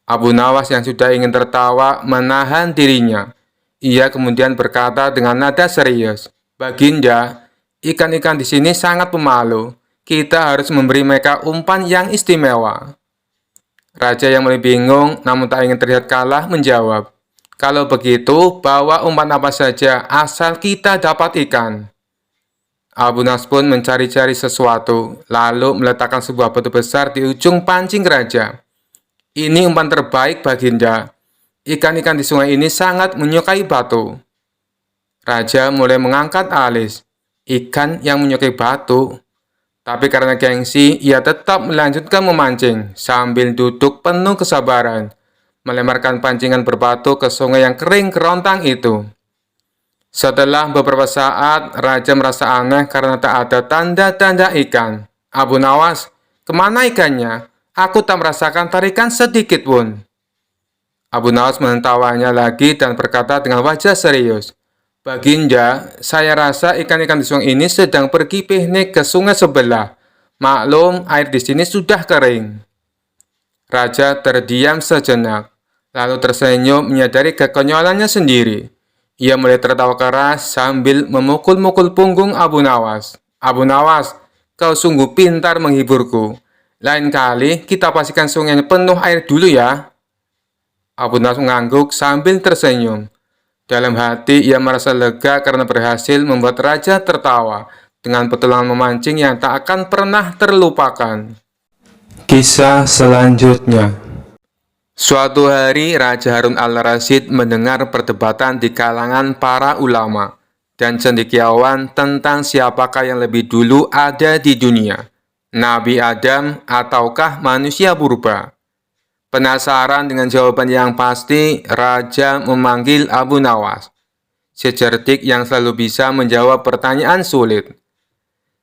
Abu Nawas yang sudah ingin tertawa menahan dirinya. Ia kemudian berkata dengan nada serius, "Baginda, ikan-ikan di sini sangat pemalu. Kita harus memberi mereka umpan yang istimewa." Raja yang mulai bingung namun tak ingin terlihat kalah menjawab, "Kalau begitu, bawa umpan apa saja asal kita dapat ikan." Abu Nawas pun mencari-cari sesuatu, lalu meletakkan sebuah batu besar di ujung pancing raja. "Ini umpan terbaik, Baginda. Ikan-ikan di sungai ini sangat menyukai batu." Raja mulai mengangkat alis. Ikan yang menyukai batu. Tapi karena gengsi, ia tetap melanjutkan memancing sambil duduk penuh kesabaran, melemparkan pancingan berbatu ke sungai yang kering kerontang itu. Setelah beberapa saat, raja merasa aneh karena tak ada tanda-tanda ikan. "Abu Nawas, kemana ikannya? Aku tak merasakan tarikan sedikit pun." Abu Nawas menentawanya lagi dan berkata dengan wajah serius, "Baginda, saya rasa ikan-ikan di sungai ini sedang pergi piknik ke sungai sebelah. Maklum, air di sini sudah kering." Raja terdiam sejenak, lalu tersenyum menyadari kekonyolannya sendiri. Ia mulai tertawa keras sambil memukul-mukul punggung Abu Nawas. "Abu Nawas, kau sungguh pintar menghiburku. Lain kali kita pastikan sungainya penuh air dulu ya." Abu Nawas mengangguk sambil tersenyum. Dalam hati ia merasa lega karena berhasil membuat raja tertawa dengan pertolongan memancing yang tak akan pernah terlupakan. Kisah selanjutnya. Suatu hari Raja Harun al-Rasyid mendengar perdebatan di kalangan para ulama dan cendekiawan tentang siapakah yang lebih dulu ada di dunia, Nabi Adam ataukah manusia purba. Penasaran dengan jawaban yang pasti, Raja memanggil Abu Nawas, si cerdik yang selalu bisa menjawab pertanyaan sulit.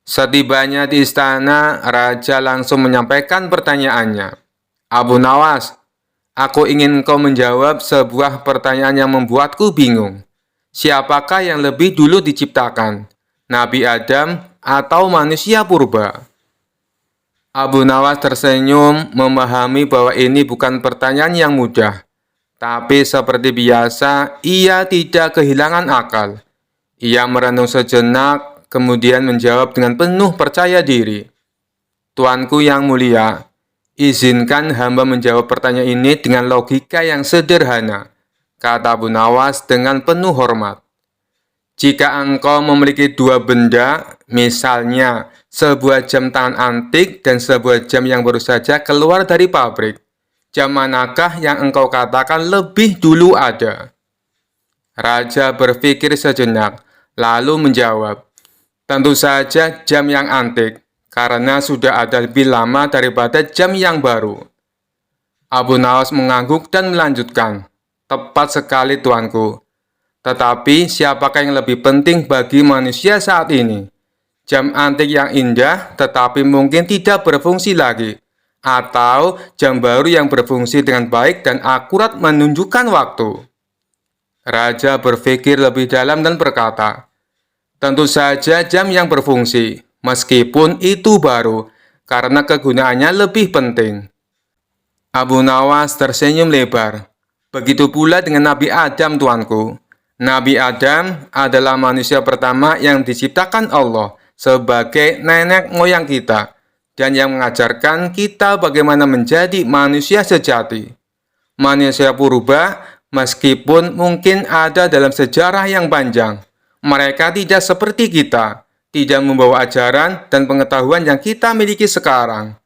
Setibanya di istana, Raja langsung menyampaikan pertanyaannya. "Abu Nawas, aku ingin engkau menjawab sebuah pertanyaan yang membuatku bingung. Siapakah yang lebih dulu diciptakan, Nabi Adam atau manusia purba?" Abu Nawas tersenyum, memahami bahwa ini bukan pertanyaan yang mudah. Tapi seperti biasa, ia tidak kehilangan akal. Ia merenung sejenak, kemudian menjawab dengan penuh percaya diri. Tuanku yang mulia, izinkan hamba menjawab pertanyaan ini dengan logika yang sederhana, kata Abu Nawas dengan penuh hormat. Jika engkau memiliki dua benda, misalnya sebuah jam tangan antik dan sebuah jam yang baru saja keluar dari pabrik, jam manakah yang engkau katakan lebih dulu ada? Raja berpikir sejenak, lalu menjawab, tentu saja jam yang antik, karena sudah ada lebih lama daripada jam yang baru. Abu Nawas mengangguk dan melanjutkan, tepat sekali tuanku. Tetapi siapakah yang lebih penting bagi manusia saat ini? Jam antik yang indah tetapi mungkin tidak berfungsi lagi, atau jam baru yang berfungsi dengan baik dan akurat menunjukkan waktu? Raja berpikir lebih dalam dan berkata, tentu saja jam yang berfungsi, meskipun itu baru, karena kegunaannya lebih penting. Abu Nawas tersenyum lebar. Begitu pula dengan Nabi Adam, tuanku. Nabi Adam adalah manusia pertama yang diciptakan Allah sebagai nenek moyang kita dan yang mengajarkan kita bagaimana menjadi manusia sejati. Manusia purba, meskipun mungkin ada dalam sejarah yang panjang, mereka tidak seperti kita, tidak membawa ajaran dan pengetahuan yang kita miliki sekarang.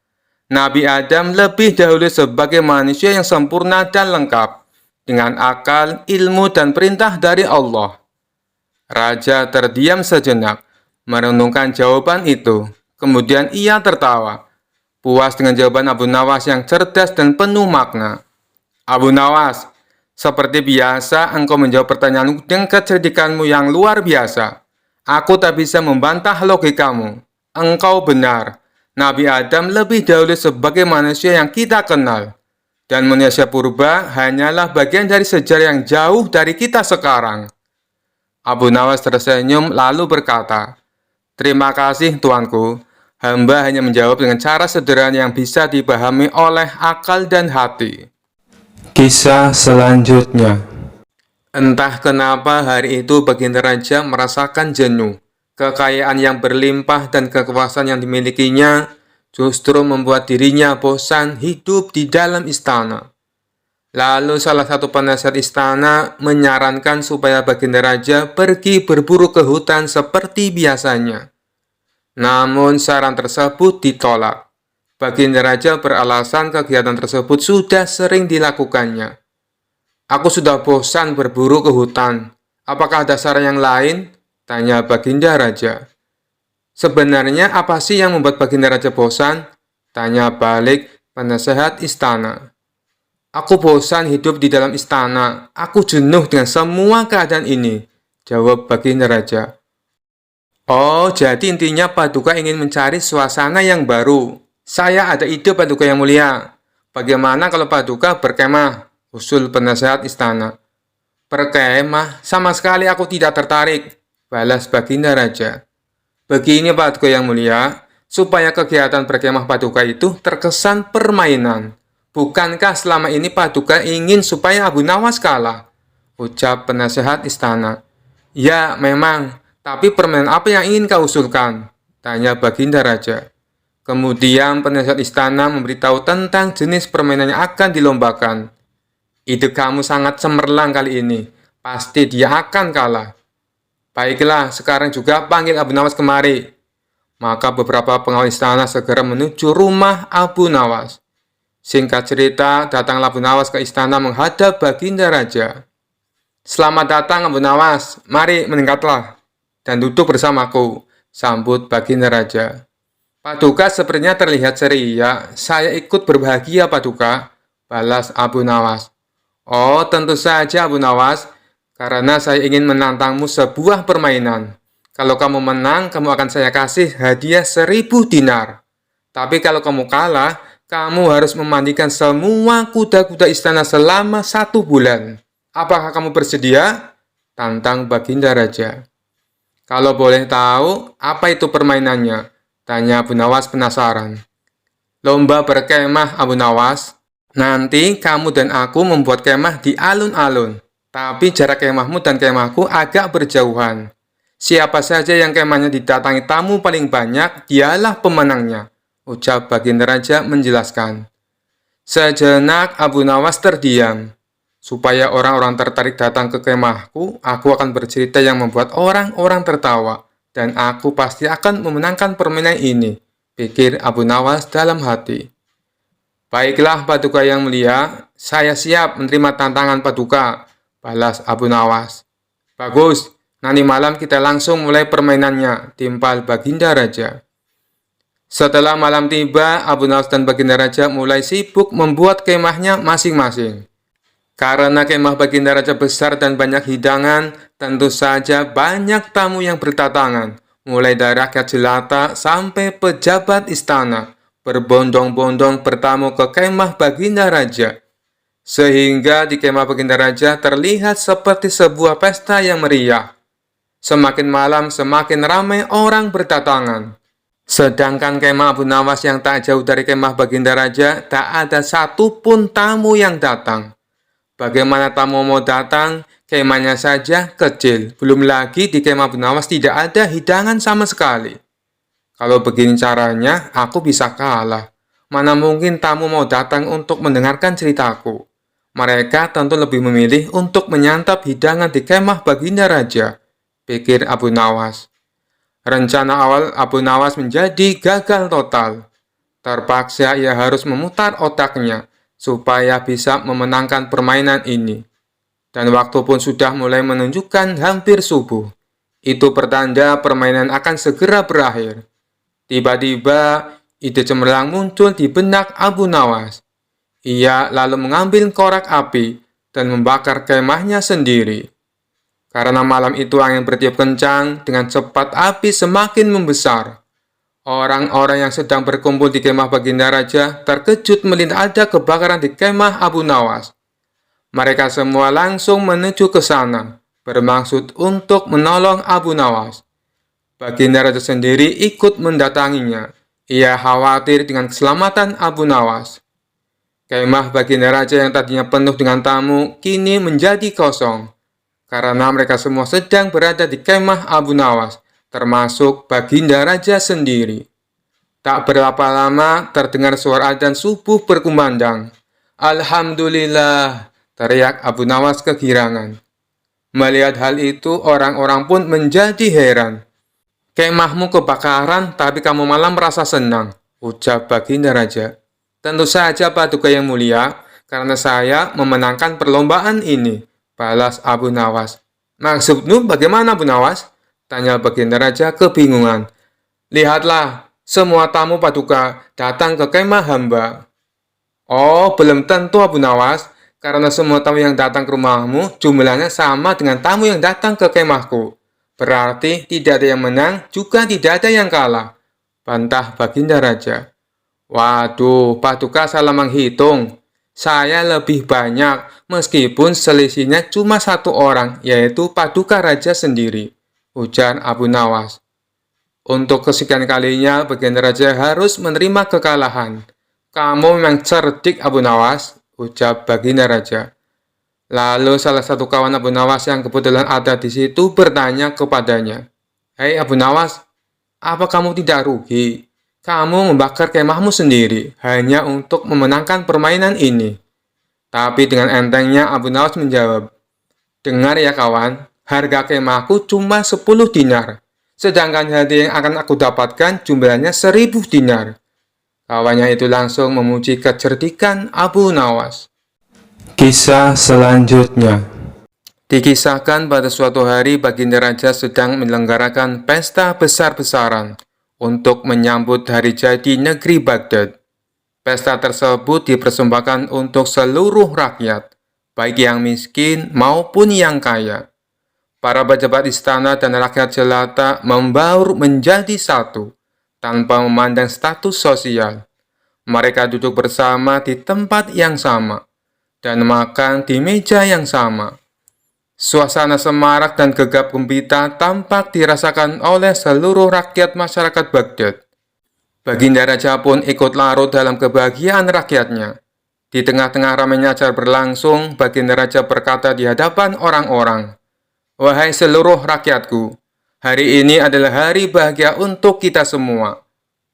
Nabi Adam lebih dahulu sebagai manusia yang sempurna dan lengkap, dengan akal, ilmu, dan perintah dari Allah. Raja terdiam sejenak, merenungkan jawaban itu. Kemudian ia tertawa, puas dengan jawaban Abu Nawas yang cerdas dan penuh makna. Abu Nawas, seperti biasa engkau menjawab pertanyaanku dengan kecerdikanmu yang luar biasa. Aku tak bisa membantah logikamu. Engkau benar. Nabi Adam lebih dahulu sebagai manusia yang kita kenal. Dan manusia purba hanyalah bagian dari sejarah yang jauh dari kita sekarang. Abu Nawas tersenyum lalu berkata, terima kasih tuanku, hamba hanya menjawab dengan cara sederhana yang bisa dipahami oleh akal dan hati. Kisah selanjutnya. Entah kenapa hari itu baginda raja merasakan jenuh. Kekayaan yang berlimpah dan kekuasaan yang dimilikinya justru membuat dirinya bosan hidup di dalam istana. Lalu salah satu penasihat istana menyarankan supaya baginda raja pergi berburu ke hutan seperti biasanya. Namun saran tersebut ditolak. Baginda raja beralasan kegiatan tersebut sudah sering dilakukannya. Aku sudah bosan berburu ke hutan. Apakah ada saran yang lain? Tanya baginda raja. Sebenarnya apa sih yang membuat baginda raja bosan? Tanya balik penasehat istana. Aku bosan hidup di dalam istana. Aku jenuh dengan semua keadaan ini, jawab baginda raja. Oh, jadi intinya Paduka ingin mencari suasana yang baru. Saya ada ide Paduka yang mulia. Bagaimana kalau Paduka berkemah? Usul penasehat istana. Berkemah? Sama sekali aku tidak tertarik, balas baginda raja. Begini Paduka yang mulia, supaya kegiatan berkemah Paduka itu terkesan permainan. Bukankah selama ini Paduka ingin supaya Abu Nawas kalah? Ucap penasehat istana. Ya, memang. Tapi permainan apa yang ingin kau usulkan? Tanya baginda raja. Kemudian penasehat istana memberitahu tentang jenis permainan yang akan dilombakan. Ide kamu sangat cemerlang kali ini. Pasti dia akan kalah. Baiklah, sekarang juga panggil Abu Nawas kemari. Maka beberapa pengawal istana segera menuju rumah Abu Nawas. Singkat cerita, datanglah Abu Nawas ke istana menghadap baginda raja. Selamat datang Abu Nawas, mari meningkatlah dan duduk bersamaku, sambut baginda raja. Paduka sepertinya terlihat ceria, saya ikut berbahagia Paduka, balas Abu Nawas. Oh, tentu saja Abu Nawas, karena saya ingin menantangmu sebuah permainan. Kalau kamu menang, kamu akan saya kasih hadiah 1000 dinar. Tapi kalau kamu kalah, kamu harus memandikan semua kuda-kuda istana selama 1 bulan. Apakah kamu bersedia? Tantang baginda raja. Kalau boleh tahu, apa itu permainannya? Tanya Abu Nawas penasaran. Lomba berkemah Abu Nawas. Nanti kamu dan aku membuat kemah di alun-alun. Tapi jarak kemahmu dan kemahku agak berjauhan. Siapa saja yang kemahnya didatangi tamu paling banyak, dialah pemenangnya, ucap Baginda Raja menjelaskan. Sejenak Abu Nawas terdiam. Supaya orang-orang tertarik datang ke kemahku, aku akan bercerita yang membuat orang-orang tertawa, dan aku pasti akan memenangkan permainan ini, pikir Abu Nawas dalam hati. Baiklah Paduka yang mulia, saya siap menerima tantangan Paduka, balas Abu Nawas. Bagus, nanti malam kita langsung mulai permainannya, timpal Baginda Raja. Setelah malam tiba, Abu Nawas dan Baginda Raja mulai sibuk membuat kemahnya masing-masing. Karena kemah Baginda Raja besar dan banyak hidangan, tentu saja banyak tamu yang berdatangan, mulai dari rakyat jelata sampai pejabat istana, berbondong-bondong bertamu ke kemah Baginda Raja. Sehingga di kemah Baginda Raja terlihat seperti sebuah pesta yang meriah. Semakin malam, semakin ramai orang berdatangan. Sedangkan kemah Abu Nawas yang tak jauh dari kemah Baginda Raja, tak ada satupun tamu yang datang. Bagaimana tamu mau datang, kemahnya saja kecil. Belum lagi di kemah Abu Nawas tidak ada hidangan sama sekali. Kalau begini caranya, aku bisa kalah. Mana mungkin tamu mau datang untuk mendengarkan ceritaku. Mereka tentu lebih memilih untuk menyantap hidangan di kemah Baginda Raja, pikir Abu Nawas. Rencana awal Abu Nawas menjadi gagal total. Terpaksa ia harus memutar otaknya supaya bisa memenangkan permainan ini. Dan waktu pun sudah mulai menunjukkan hampir subuh. Itu pertanda permainan akan segera berakhir. Tiba-tiba, ide cemerlang muncul di benak Abu Nawas. Ia lalu mengambil korek api dan membakar kemahnya sendiri. Karena malam itu angin bertiup kencang, dengan cepat api semakin membesar. Orang-orang yang sedang berkumpul di kemah Baginda Raja terkejut melihat ada kebakaran di kemah Abu Nawas. Mereka semua langsung menuju ke sana, bermaksud untuk menolong Abu Nawas. Baginda Raja sendiri ikut mendatanginya. Ia khawatir dengan keselamatan Abu Nawas. Kemah Baginda Raja yang tadinya penuh dengan tamu, kini menjadi kosong. Karena mereka semua sedang berada di kemah Abu Nawas, termasuk Baginda Raja sendiri. Tak berapa lama terdengar suara adzan subuh berkumandang. Alhamdulillah, teriak Abu Nawas kegirangan. Melihat hal itu, orang-orang pun menjadi heran. Kemahmu kebakaran, tapi kamu malah merasa senang, ucap Baginda Raja. Tentu saja Paduka yang mulia, karena saya memenangkan perlombaan ini, balas Abu Nawas. Maksudmu bagaimana Abu Nawas? Tanya Baginda Raja kebingungan. Lihatlah, semua tamu Paduka datang ke kemah hamba. Oh, belum tentu Abu Nawas, karena semua tamu yang datang ke rumahmu jumlahnya sama dengan tamu yang datang ke kemahku. Berarti tidak ada yang menang, juga tidak ada yang kalah, bantah Baginda Raja. Waduh, Paduka salah menghitung. Saya lebih banyak, meskipun selisihnya cuma satu orang, yaitu Paduka Raja sendiri, ujar Abu Nawas. Untuk kesekian kalinya, Baginda Raja harus menerima kekalahan. Kamu memang cerdik, Abu Nawas, ucap Baginda Raja. Lalu salah satu kawan Abu Nawas yang kebetulan ada di situ bertanya kepadanya. Hei Abu Nawas, apa kamu tidak rugi? Kamu membakar kemahmu sendiri hanya untuk memenangkan permainan ini. Tapi dengan entengnya Abu Nawas menjawab, dengar ya kawan, harga kemahku cuma 10 dinar. Sedangkan hadiah yang akan aku dapatkan jumlahnya 1000 dinar. Kawannya itu langsung memuji kecerdikan Abu Nawas. Kisah selanjutnya. Dikisahkan pada suatu hari Baginda Raja sedang menyelenggarakan pesta besar-besaran untuk menyambut hari jadi negeri Baghdad. Pesta tersebut dipersembahkan untuk seluruh rakyat, baik yang miskin maupun yang kaya. Para pejabat istana dan rakyat jelata membaur menjadi satu, tanpa memandang status sosial. Mereka duduk bersama di tempat yang sama, dan makan di meja yang sama. Suasana semarak dan gegap gempita tampak dirasakan oleh seluruh rakyat masyarakat Baghdad. Baginda Raja pun ikut larut dalam kebahagiaan rakyatnya. Di tengah-tengah ramainya acara berlangsung, Baginda Raja berkata di hadapan orang-orang, "Wahai seluruh rakyatku, Hari ini adalah hari bahagia untuk kita semua.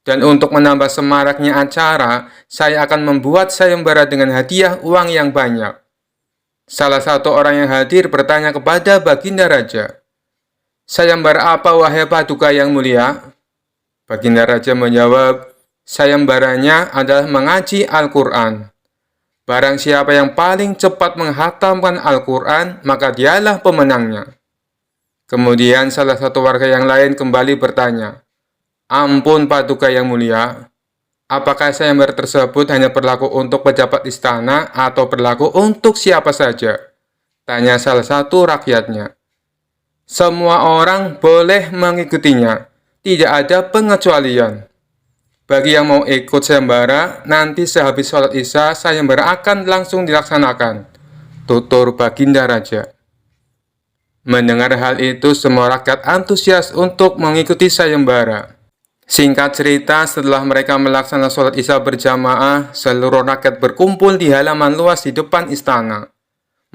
Dan untuk menambah semaraknya acara, saya akan membuat sayembara dengan hadiah uang yang banyak. Salah satu orang yang hadir bertanya kepada Baginda Raja, "Sayembara apa wahai Paduka yang mulia?" Baginda Raja menjawab, "Sayembaranya adalah mengaji Al-Quran. Barang siapa yang paling cepat menghatamkan Al-Quran, maka dialah pemenangnya." Kemudian salah satu warga yang lain kembali bertanya, "Ampun Paduka yang mulia, apakah sayembara tersebut hanya berlaku untuk pejabat istana atau berlaku untuk siapa saja?" Tanya salah satu rakyatnya. "Semua orang boleh mengikutinya, tidak ada pengecualian. Bagi yang mau ikut sayembara, nanti sehabis sholat isya, sayembara akan langsung dilaksanakan," tutur Baginda Raja. Mendengar hal itu, semua rakyat antusias untuk mengikuti sayembara. Singkat cerita, setelah mereka melaksanakan sholat isya berjamaah, seluruh rakyat berkumpul di halaman luas di depan istana.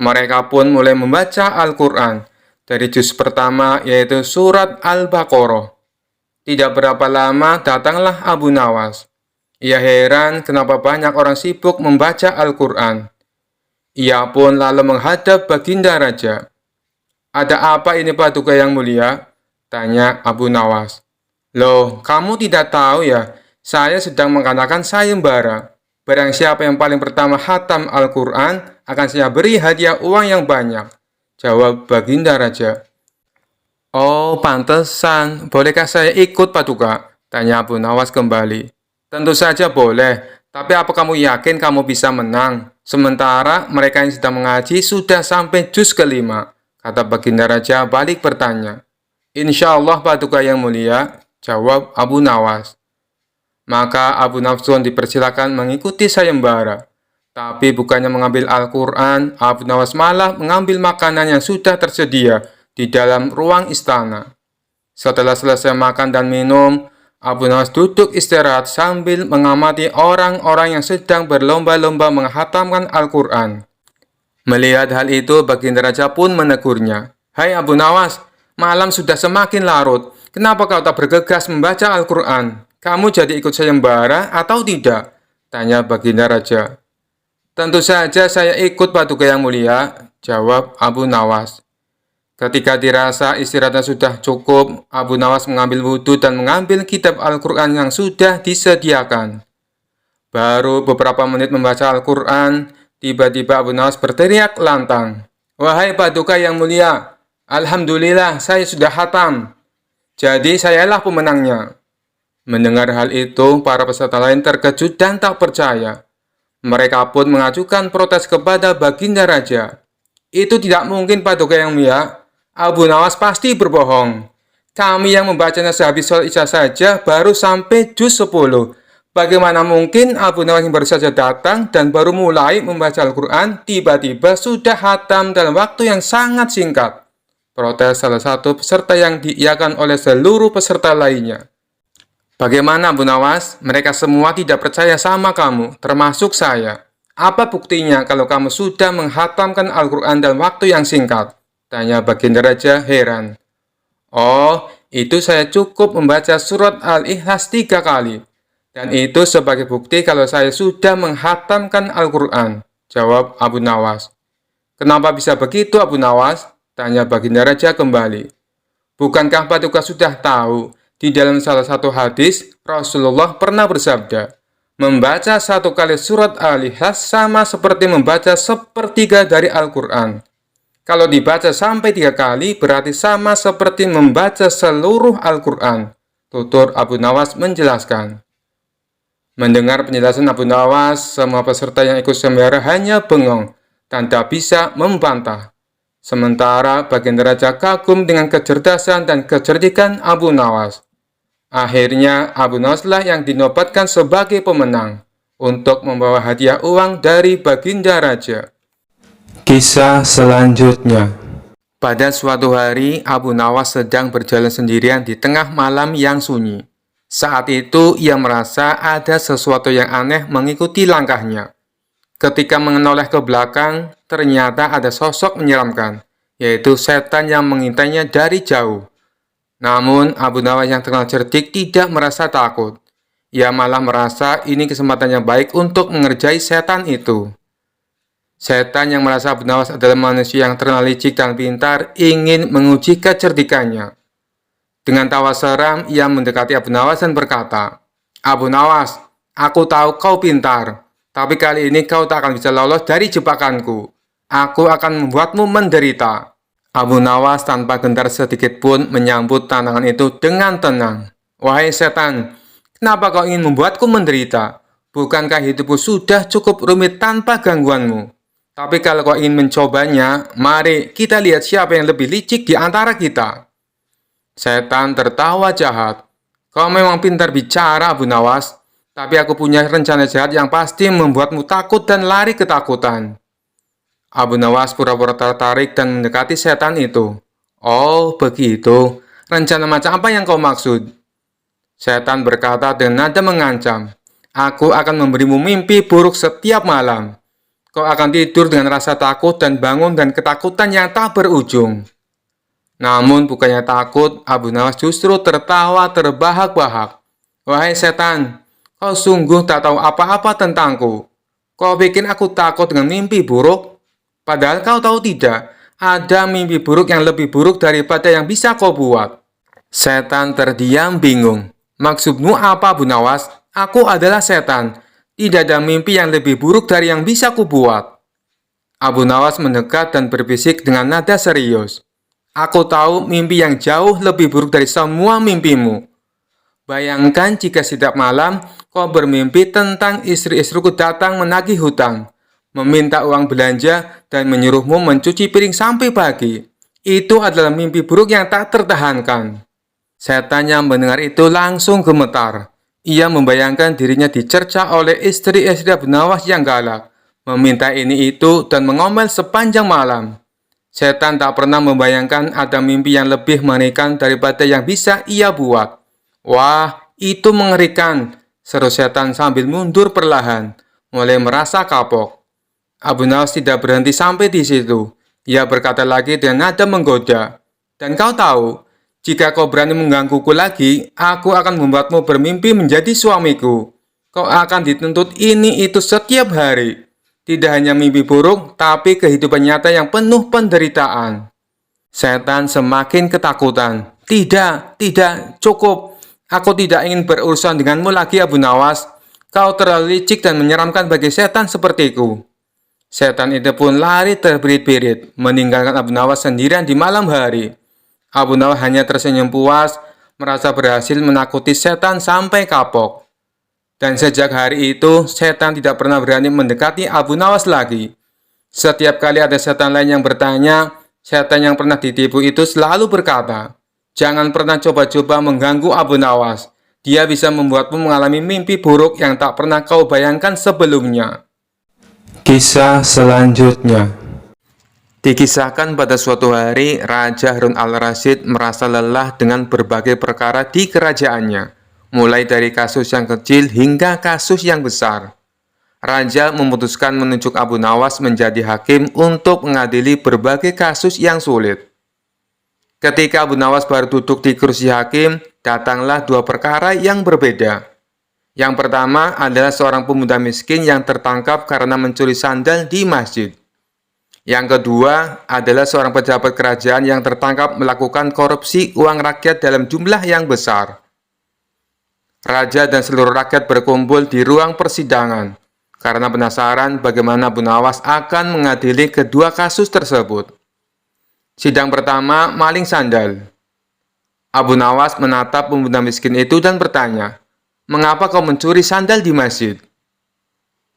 Mereka pun mulai membaca Al-Quran dari juz pertama, yaitu surat Al-Baqarah. Tidak berapa lama datanglah Abu Nawas. Ia heran kenapa banyak orang sibuk membaca Al-Quran. Ia pun lalu menghadap Baginda Raja. "Ada apa ini Paduka yang mulia?" tanya Abu Nawas. "Loh, kamu tidak tahu ya? Saya sedang mengadakan sayembara. Barang siapa yang paling pertama khatam Al-Quran, akan saya beri hadiah uang yang banyak," jawab Baginda Raja. "Oh, pantesan. Bolehkah saya ikut, Paduka?" tanya Abu Nawas kembali. "Tentu saja boleh. Tapi apa kamu yakin kamu bisa menang? Sementara mereka yang sedang mengaji sudah sampai juz kelima," kata Baginda Raja balik bertanya. "Insya Allah Paduka yang mulia," jawab Abu Nawas. Maka Abu Nawas dipersilakan mengikuti sayembara. Tapi bukannya mengambil Al-Quran, Abu Nawas malah mengambil makanan yang sudah tersedia di dalam ruang istana. Setelah selesai makan dan minum, Abu Nawas duduk istirahat sambil mengamati orang-orang yang sedang berlomba-lomba menghatamkan Al-Quran. Melihat hal itu, Baginda Raja pun menegurnya. "Hai Abu Nawas, malam sudah semakin larut. Kenapa kau tak bergegas membaca Al-Quran? Kamu jadi ikut sayembara atau tidak?" tanya Baginda Raja. "Tentu saja saya ikut Paduka yang mulia," jawab Abu Nawas. Ketika dirasa istirahatnya sudah cukup, Abu Nawas mengambil wudhu dan mengambil kitab Al-Quran yang sudah disediakan. Baru beberapa menit membaca Al-Quran, tiba-tiba Abu Nawas berteriak lantang, "Wahai Paduka yang mulia, Alhamdulillah saya sudah khatam. Jadi sayalah pemenangnya." Mendengar hal itu, para peserta lain terkejut dan tak percaya. Mereka pun mengajukan protes kepada Baginda Raja. "Itu tidak mungkin Paduka yang mulia. Abu Nawas pasti berbohong. Kami yang membacanya sehabis sholat isya saja baru sampai juz 10. Bagaimana mungkin Abu Nawas yang baru saja datang dan baru mulai membaca Al-Quran, tiba-tiba sudah khatam dalam waktu yang sangat singkat?" Protes salah satu peserta yang diiyakan oleh seluruh peserta lainnya. "Bagaimana Abu Nawas? Mereka semua tidak percaya sama kamu, termasuk saya. Apa buktinya kalau kamu sudah menghatamkan Al-Quran dalam waktu yang singkat?" tanya Baginda Raja heran. "Oh, itu saya cukup membaca surat Al-Ikhlas 3 kali. Dan itu sebagai bukti kalau saya sudah menghatamkan Al-Quran," jawab Abu Nawas. "Kenapa bisa begitu Abu Nawas?" tanya Baginda Raja kembali. "Bukankah Paduka sudah tahu, di dalam salah satu hadis, Rasulullah pernah bersabda, membaca satu kali surat Al-Ikhlas sama seperti membaca sepertiga dari Al-Quran. Kalau dibaca sampai 3 kali, berarti sama seperti membaca seluruh Al-Quran," tutur Abu Nawas menjelaskan. Mendengar penjelasan Abu Nawas, semua peserta yang ikut sayembara hanya bengong dan tak bisa membantah. Sementara Baginda Raja kagum dengan kecerdasan dan kecerdikan Abu Nawas. Akhirnya Abu Nawas lah yang dinobatkan sebagai pemenang untuk membawa hadiah uang dari Baginda Raja. Kisah selanjutnya. Pada suatu hari, Abu Nawas sedang berjalan sendirian di tengah malam yang sunyi. Saat itu, ia merasa ada sesuatu yang aneh mengikuti langkahnya. Ketika menoleh ke belakang, ternyata ada sosok menyeramkan, yaitu setan yang mengintainya dari jauh. Namun, Abu Nawas yang terkenal cerdik tidak merasa takut. Ia malah merasa ini kesempatan yang baik untuk mengerjai setan itu. Setan yang merasa Abu Nawas adalah manusia yang terkenal licik dan pintar ingin menguji kecerdikannya. Dengan tawa seram, ia mendekati Abu Nawas dan berkata, "Abu Nawas, aku tahu kau pintar, tapi kali ini kau tak akan bisa lolos dari jebakanku. Aku akan membuatmu menderita." Abu Nawas tanpa gentar sedikit pun menyambut tantangan itu dengan tenang. "Wahai setan, kenapa kau ingin membuatku menderita? Bukankah hidupku sudah cukup rumit tanpa gangguanmu? Tapi kalau kau ingin mencobanya, mari kita lihat siapa yang lebih licik di antara kita." Setan tertawa jahat. "Kau memang pintar bicara, Abu Nawas, tapi aku punya rencana jahat yang pasti membuatmu takut dan lari ketakutan." Abu Nawas pura-pura tertarik dan mendekati setan itu. "Oh, begitu. Rencana macam apa yang kau maksud?" Setan berkata dengan nada mengancam. "Aku akan memberimu mimpi buruk setiap malam. Kau akan tidur dengan rasa takut dan bangun dan ketakutan yang tak berujung." Namun bukannya takut, Abu Nawas justru tertawa terbahak-bahak. "Wahai setan, kau sungguh tak tahu apa-apa tentangku. Kau bikin aku takut dengan mimpi buruk? Padahal kau tahu tidak, ada mimpi buruk yang lebih buruk daripada yang bisa kau buat." Setan terdiam bingung. "Maksudmu apa, Abu Nawas? Aku adalah setan. Tidak ada mimpi yang lebih buruk dari yang bisa kubuat." Abu Nawas mendekat dan berbisik dengan nada serius. "Aku tahu mimpi yang jauh lebih buruk dari semua mimpimu. Bayangkan jika setiap malam kau bermimpi tentang istri-istriku datang menagih hutang, meminta uang belanja, dan menyuruhmu mencuci piring sampai pagi. Itu adalah mimpi buruk yang tak tertahankan." Setan yang mendengar itu langsung gemetar. Ia membayangkan dirinya dicerca oleh istri-istri Abu Nawas yang galak, meminta ini itu dan ngomel sepanjang malam. Setan tak pernah membayangkan ada mimpi yang lebih mengerikan daripada yang bisa ia buat. "Wah, itu mengerikan," seru setan sambil mundur perlahan, mulai merasa kapok. Abu Nawas tidak berhenti sampai di situ. Ia berkata lagi dengan nada menggoda, "Dan kau tahu, jika kau berani menggangguku lagi, aku akan membuatmu bermimpi menjadi suamiku. Kau akan dituntut ini itu setiap hari. Tidak hanya mimpi buruk, tapi kehidupan nyata yang penuh penderitaan." Setan semakin ketakutan. "Tidak, tidak, cukup. Aku tidak ingin berurusan denganmu lagi, Abu Nawas. Kau terlalu licik dan menyeramkan bagi setan sepertiku." Setan itu pun lari terbirit-birit, meninggalkan Abu Nawas sendirian di malam hari. Abu Nawas hanya tersenyum puas, merasa berhasil menakuti setan sampai kapok. Dan sejak hari itu, setan tidak pernah berani mendekati Abu Nawas lagi. Setiap kali ada setan lain yang bertanya, setan yang pernah ditipu itu selalu berkata, "Jangan pernah coba-coba mengganggu Abu Nawas. Dia bisa membuatmu mengalami mimpi buruk yang tak pernah kau bayangkan sebelumnya." Kisah selanjutnya. Dikisahkan pada suatu hari, Raja Harun al-Rasyid merasa lelah dengan berbagai perkara di kerajaannya, mulai dari kasus yang kecil hingga kasus yang besar. Raja memutuskan menunjuk Abu Nawas menjadi hakim untuk mengadili berbagai kasus yang sulit. Ketika Abu Nawas baru duduk di kursi hakim, datanglah dua perkara yang berbeda. Yang pertama adalah seorang pemuda miskin yang tertangkap karena mencuri sandal di masjid. Yang kedua adalah seorang pejabat kerajaan yang tertangkap melakukan korupsi uang rakyat dalam jumlah yang besar. Raja dan seluruh rakyat berkumpul di ruang persidangan karena penasaran bagaimana Abu Nawas akan mengadili kedua kasus tersebut. Sidang pertama, maling sandal. Abu Nawas menatap pemuda miskin itu dan bertanya, "Mengapa kau mencuri sandal di masjid?"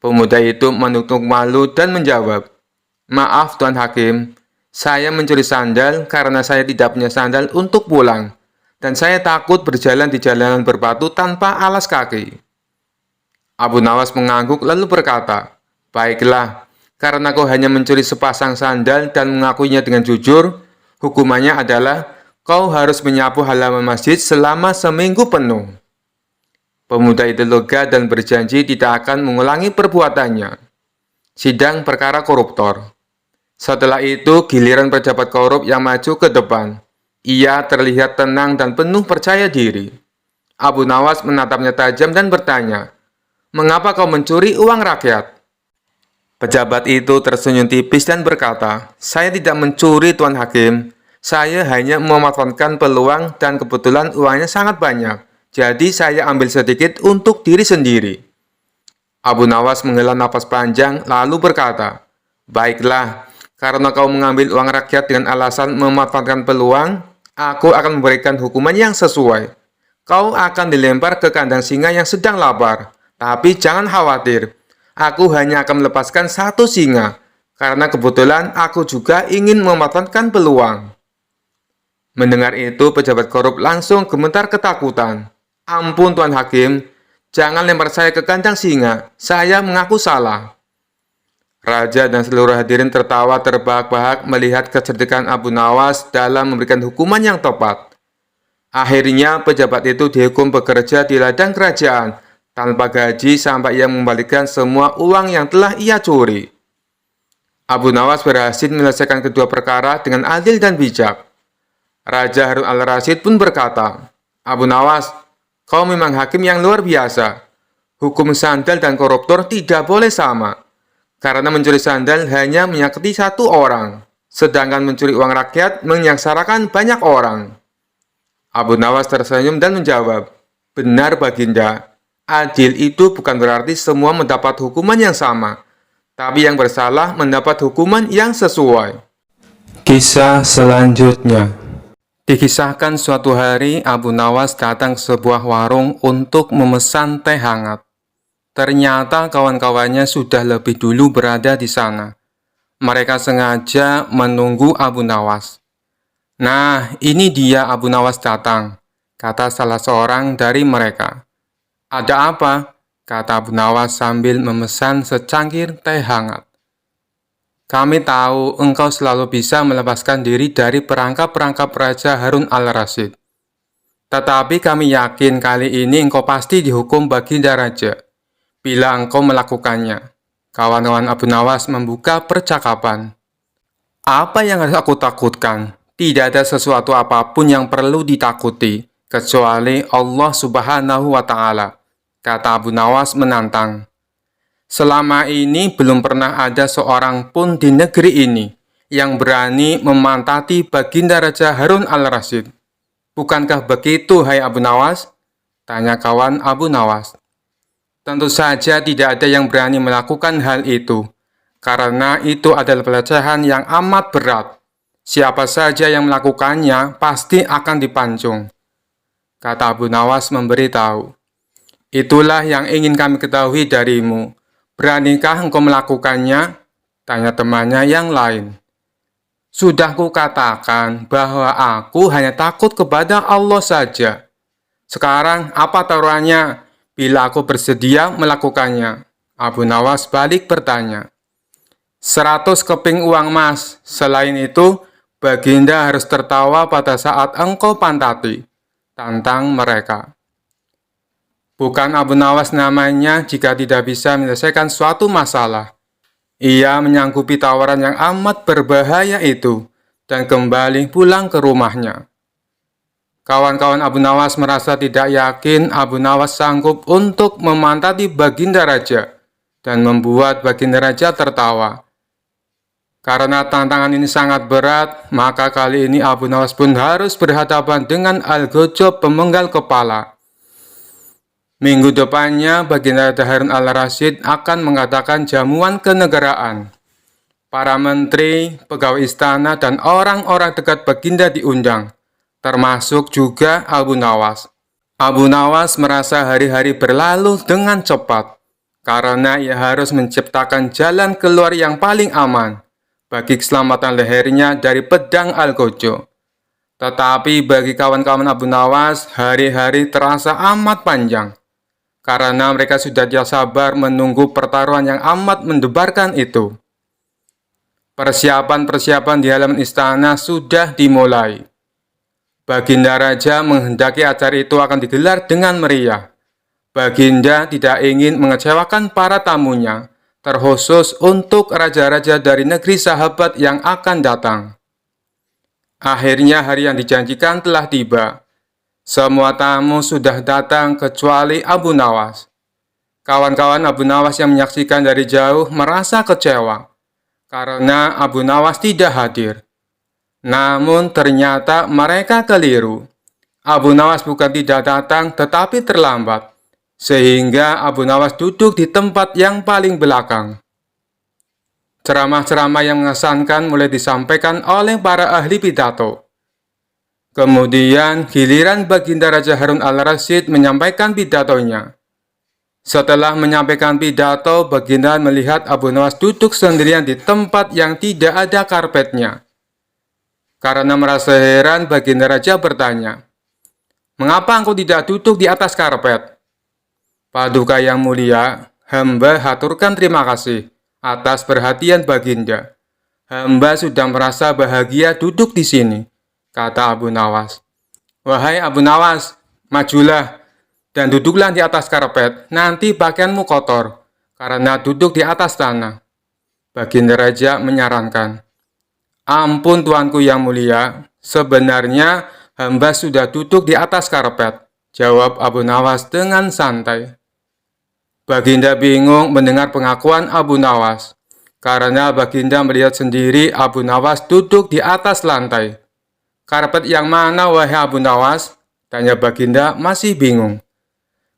Pemuda itu menunduk malu dan menjawab, "Maaf Tuan Hakim, saya mencuri sandal karena saya tidak punya sandal untuk pulang, dan saya takut berjalan di jalanan berbatu tanpa alas kaki." Abu Nawas mengangguk lalu berkata, "Baiklah, karena kau hanya mencuri sepasang sandal dan mengakuinya dengan jujur, hukumannya adalah kau harus menyapu halaman masjid selama seminggu penuh." Pemuda itu lega dan berjanji tidak akan mengulangi perbuatannya. Sidang perkara koruptor. Setelah itu, giliran pejabat korup yang maju ke depan. Ia terlihat tenang dan penuh percaya diri. Abu Nawas menatapnya tajam dan bertanya, "Mengapa kau mencuri uang rakyat?" Pejabat itu tersenyum tipis dan berkata, "Saya tidak mencuri, Tuan Hakim. Saya hanya memanfaatkan peluang dan kebetulan uangnya sangat banyak. Jadi saya ambil sedikit untuk diri sendiri." Abu Nawas menghela napas panjang lalu berkata, "Baiklah, karena kau mengambil uang rakyat dengan alasan memanfaatkan peluang, aku akan memberikan hukuman yang sesuai. Kau akan dilempar ke kandang singa yang sedang lapar. Tapi jangan khawatir, aku hanya akan melepaskan satu singa, karena kebetulan aku juga ingin memanfaatkan peluang." Mendengar itu, pejabat korup langsung gemetar ketakutan. "Ampun, Tuan Hakim, jangan lempar saya ke kandang singa, saya mengaku salah." Raja dan seluruh hadirin tertawa terbahak-bahak melihat kecerdikan Abu Nawas dalam memberikan hukuman yang tepat. Akhirnya, pejabat itu dihukum bekerja di ladang kerajaan tanpa gaji sampai ia mengembalikan semua uang yang telah ia curi. Abu Nawas berhasil menyelesaikan kedua perkara dengan adil dan bijak. Raja Harun al-Rasyid pun berkata, "Abu Nawas, kau memang hakim yang luar biasa. Hukum sandal dan koruptor tidak boleh sama, karena mencuri sandal hanya menyakiti satu orang, sedangkan mencuri uang rakyat menyengsarakan banyak orang." Abu Nawas tersenyum dan menjawab, "Benar, Baginda. Adil itu bukan berarti semua mendapat hukuman yang sama, tapi yang bersalah mendapat hukuman yang sesuai." Kisah selanjutnya. Dikisahkan suatu hari Abu Nawas datang ke sebuah warung untuk memesan teh hangat. Ternyata kawan-kawannya sudah lebih dulu berada di sana. Mereka sengaja menunggu Abu Nawas. "Nah, ini dia Abu Nawas datang," kata salah seorang dari mereka. "Ada apa?" kata Abu Nawas sambil memesan secangkir teh hangat. "Kami tahu engkau selalu bisa melepaskan diri dari perangkap-perangkap Raja Harun al-Rasyid. Tetapi kami yakin kali ini engkau pasti dihukum Baginda Raja bila engkau melakukannya." Kawan-kawan Abu Nawas membuka percakapan. "Apa yang harus aku takutkan? Tidak ada sesuatu apapun yang perlu ditakuti, kecuali Allah Subhanahu wa Ta'ala," kata Abu Nawas menantang. "Selama ini belum pernah ada seorang pun di negeri ini yang berani memantati Baginda Raja Harun al-Rasyid. Bukankah begitu, hai Abu Nawas?" tanya kawan Abu Nawas. "Tentu saja tidak ada yang berani melakukan hal itu, karena itu adalah pelecehan yang amat berat. Siapa saja yang melakukannya pasti akan dipancung," kata Abu Nawas memberitahu. "Itulah yang ingin kami ketahui darimu. Beranikah engkau melakukannya?" tanya temannya yang lain. "Sudah kukatakan bahwa aku hanya takut kepada Allah saja. Sekarang apa taruhannya bila aku bersedia melakukannya?" Abu Nawas balik bertanya. "100 keping uang emas. Selain itu, Baginda harus tertawa pada saat engkau pantati," tantang mereka. Bukan Abu Nawas namanya jika tidak bisa menyelesaikan suatu masalah. Ia menyanggupi tawaran yang amat berbahaya itu dan kembali pulang ke rumahnya. Kawan-kawan Abu Nawas merasa tidak yakin Abu Nawas sanggup untuk memantati Baginda Raja dan membuat Baginda Raja tertawa. Karena tantangan ini sangat berat, maka kali ini Abu Nawas pun harus berhadapan dengan Al-Ghajjab pemenggal kepala. Minggu depannya, Baginda Raja Harun al-Rasyid akan mengadakan jamuan kenegaraan. Para menteri, pegawai istana, dan orang-orang dekat Baginda diundang, termasuk juga Abu Nawas. Abu Nawas merasa hari-hari berlalu dengan cepat, karena ia harus menciptakan jalan keluar yang paling aman bagi keselamatan lehernya dari pedang Al-Ghajjab. Tetapi bagi kawan-kawan Abu Nawas, hari-hari terasa amat panjang, karena mereka sudah tidak sabar menunggu pertaruhan yang amat mendebarkan itu. Persiapan-persiapan di halaman istana sudah dimulai. Baginda Raja menghendaki acara itu akan digelar dengan meriah. Baginda tidak ingin mengecewakan para tamunya, terkhusus untuk raja-raja dari negeri sahabat yang akan datang. Akhirnya hari yang dijanjikan telah tiba. Semua tamu sudah datang kecuali Abu Nawas. Kawan-kawan Abu Nawas yang menyaksikan dari jauh merasa kecewa karena Abu Nawas tidak hadir. Namun ternyata mereka keliru. Abu Nawas bukan tidak datang tetapi terlambat, sehingga Abu Nawas duduk di tempat yang paling belakang. Ceramah-ceramah yang mengesankan mulai disampaikan oleh para ahli pidato. Kemudian giliran Baginda Raja Harun al-Rasyid menyampaikan pidatonya. Setelah menyampaikan pidato, Baginda melihat Abu Nawas duduk sendirian di tempat yang tidak ada karpetnya. Karena merasa heran, Baginda Raja bertanya, "Mengapa engkau tidak duduk di atas karpet?" "Paduka yang mulia, hamba haturkan terima kasih atas perhatian Baginda. Hamba sudah merasa bahagia duduk di sini," kata Abu Nawas. "Wahai Abu Nawas, majulah dan duduklah di atas karpet, nanti pakaianmu kotor karena duduk di atas tanah." Baginda Raja menyarankan, "Ampun tuanku yang mulia, sebenarnya hamba sudah duduk di atas karpet," jawab Abu Nawas dengan santai. Baginda bingung mendengar pengakuan Abu Nawas, karena Baginda melihat sendiri Abu Nawas duduk di atas lantai. "Karpet yang mana, wahai Abu Nawas?" tanya Baginda masih bingung.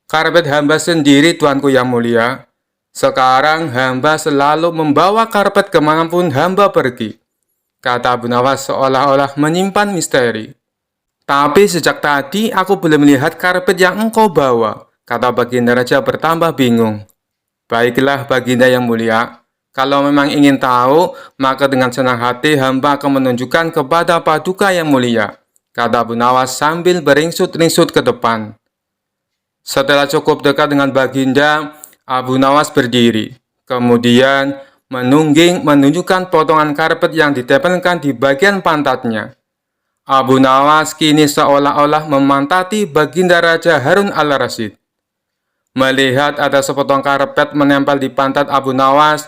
"Karpet hamba sendiri, tuanku yang mulia. Sekarang hamba selalu membawa karpet kemanapun hamba pergi," kata Abu Nawas seolah-olah menyimpan misteri. "Tapi sejak tadi aku belum melihat karpet yang engkau bawa," kata Baginda Raja bertambah bingung. "Baiklah Baginda yang mulia, kalau memang ingin tahu, maka dengan senang hati hamba akan menunjukkan kepada Paduka yang mulia," kata Abu Nawas sambil beringsut-ringsut ke depan. Setelah cukup dekat dengan Baginda, Abu Nawas berdiri, kemudian menungging menunjukkan potongan karpet yang ditempelkan di bagian pantatnya. Abu Nawas kini seolah-olah memantati Baginda Raja Harun al-Rasyid. Melihat ada sepotong karpet menempel di pantat Abu Nawas,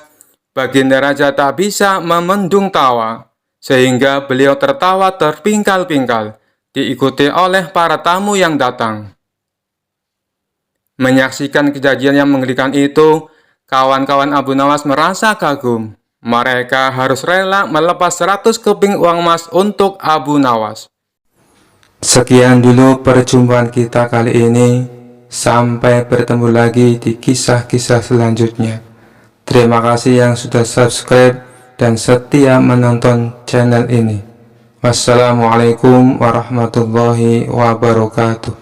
Baginda Raja tak bisa memendung tawa, sehingga beliau tertawa terpingkal-pingkal, diikuti oleh para tamu yang datang. Menyaksikan kejadian yang mengerikan itu, kawan-kawan Abu Nawas merasa kagum. Mereka harus rela melepas 100 keping uang emas untuk Abu Nawas. Sekian dulu perjumpaan kita kali ini. Sampai bertemu lagi di kisah-kisah selanjutnya. Terima kasih yang sudah subscribe dan setia menonton channel ini. Wassalamualaikum warahmatullahi wabarakatuh.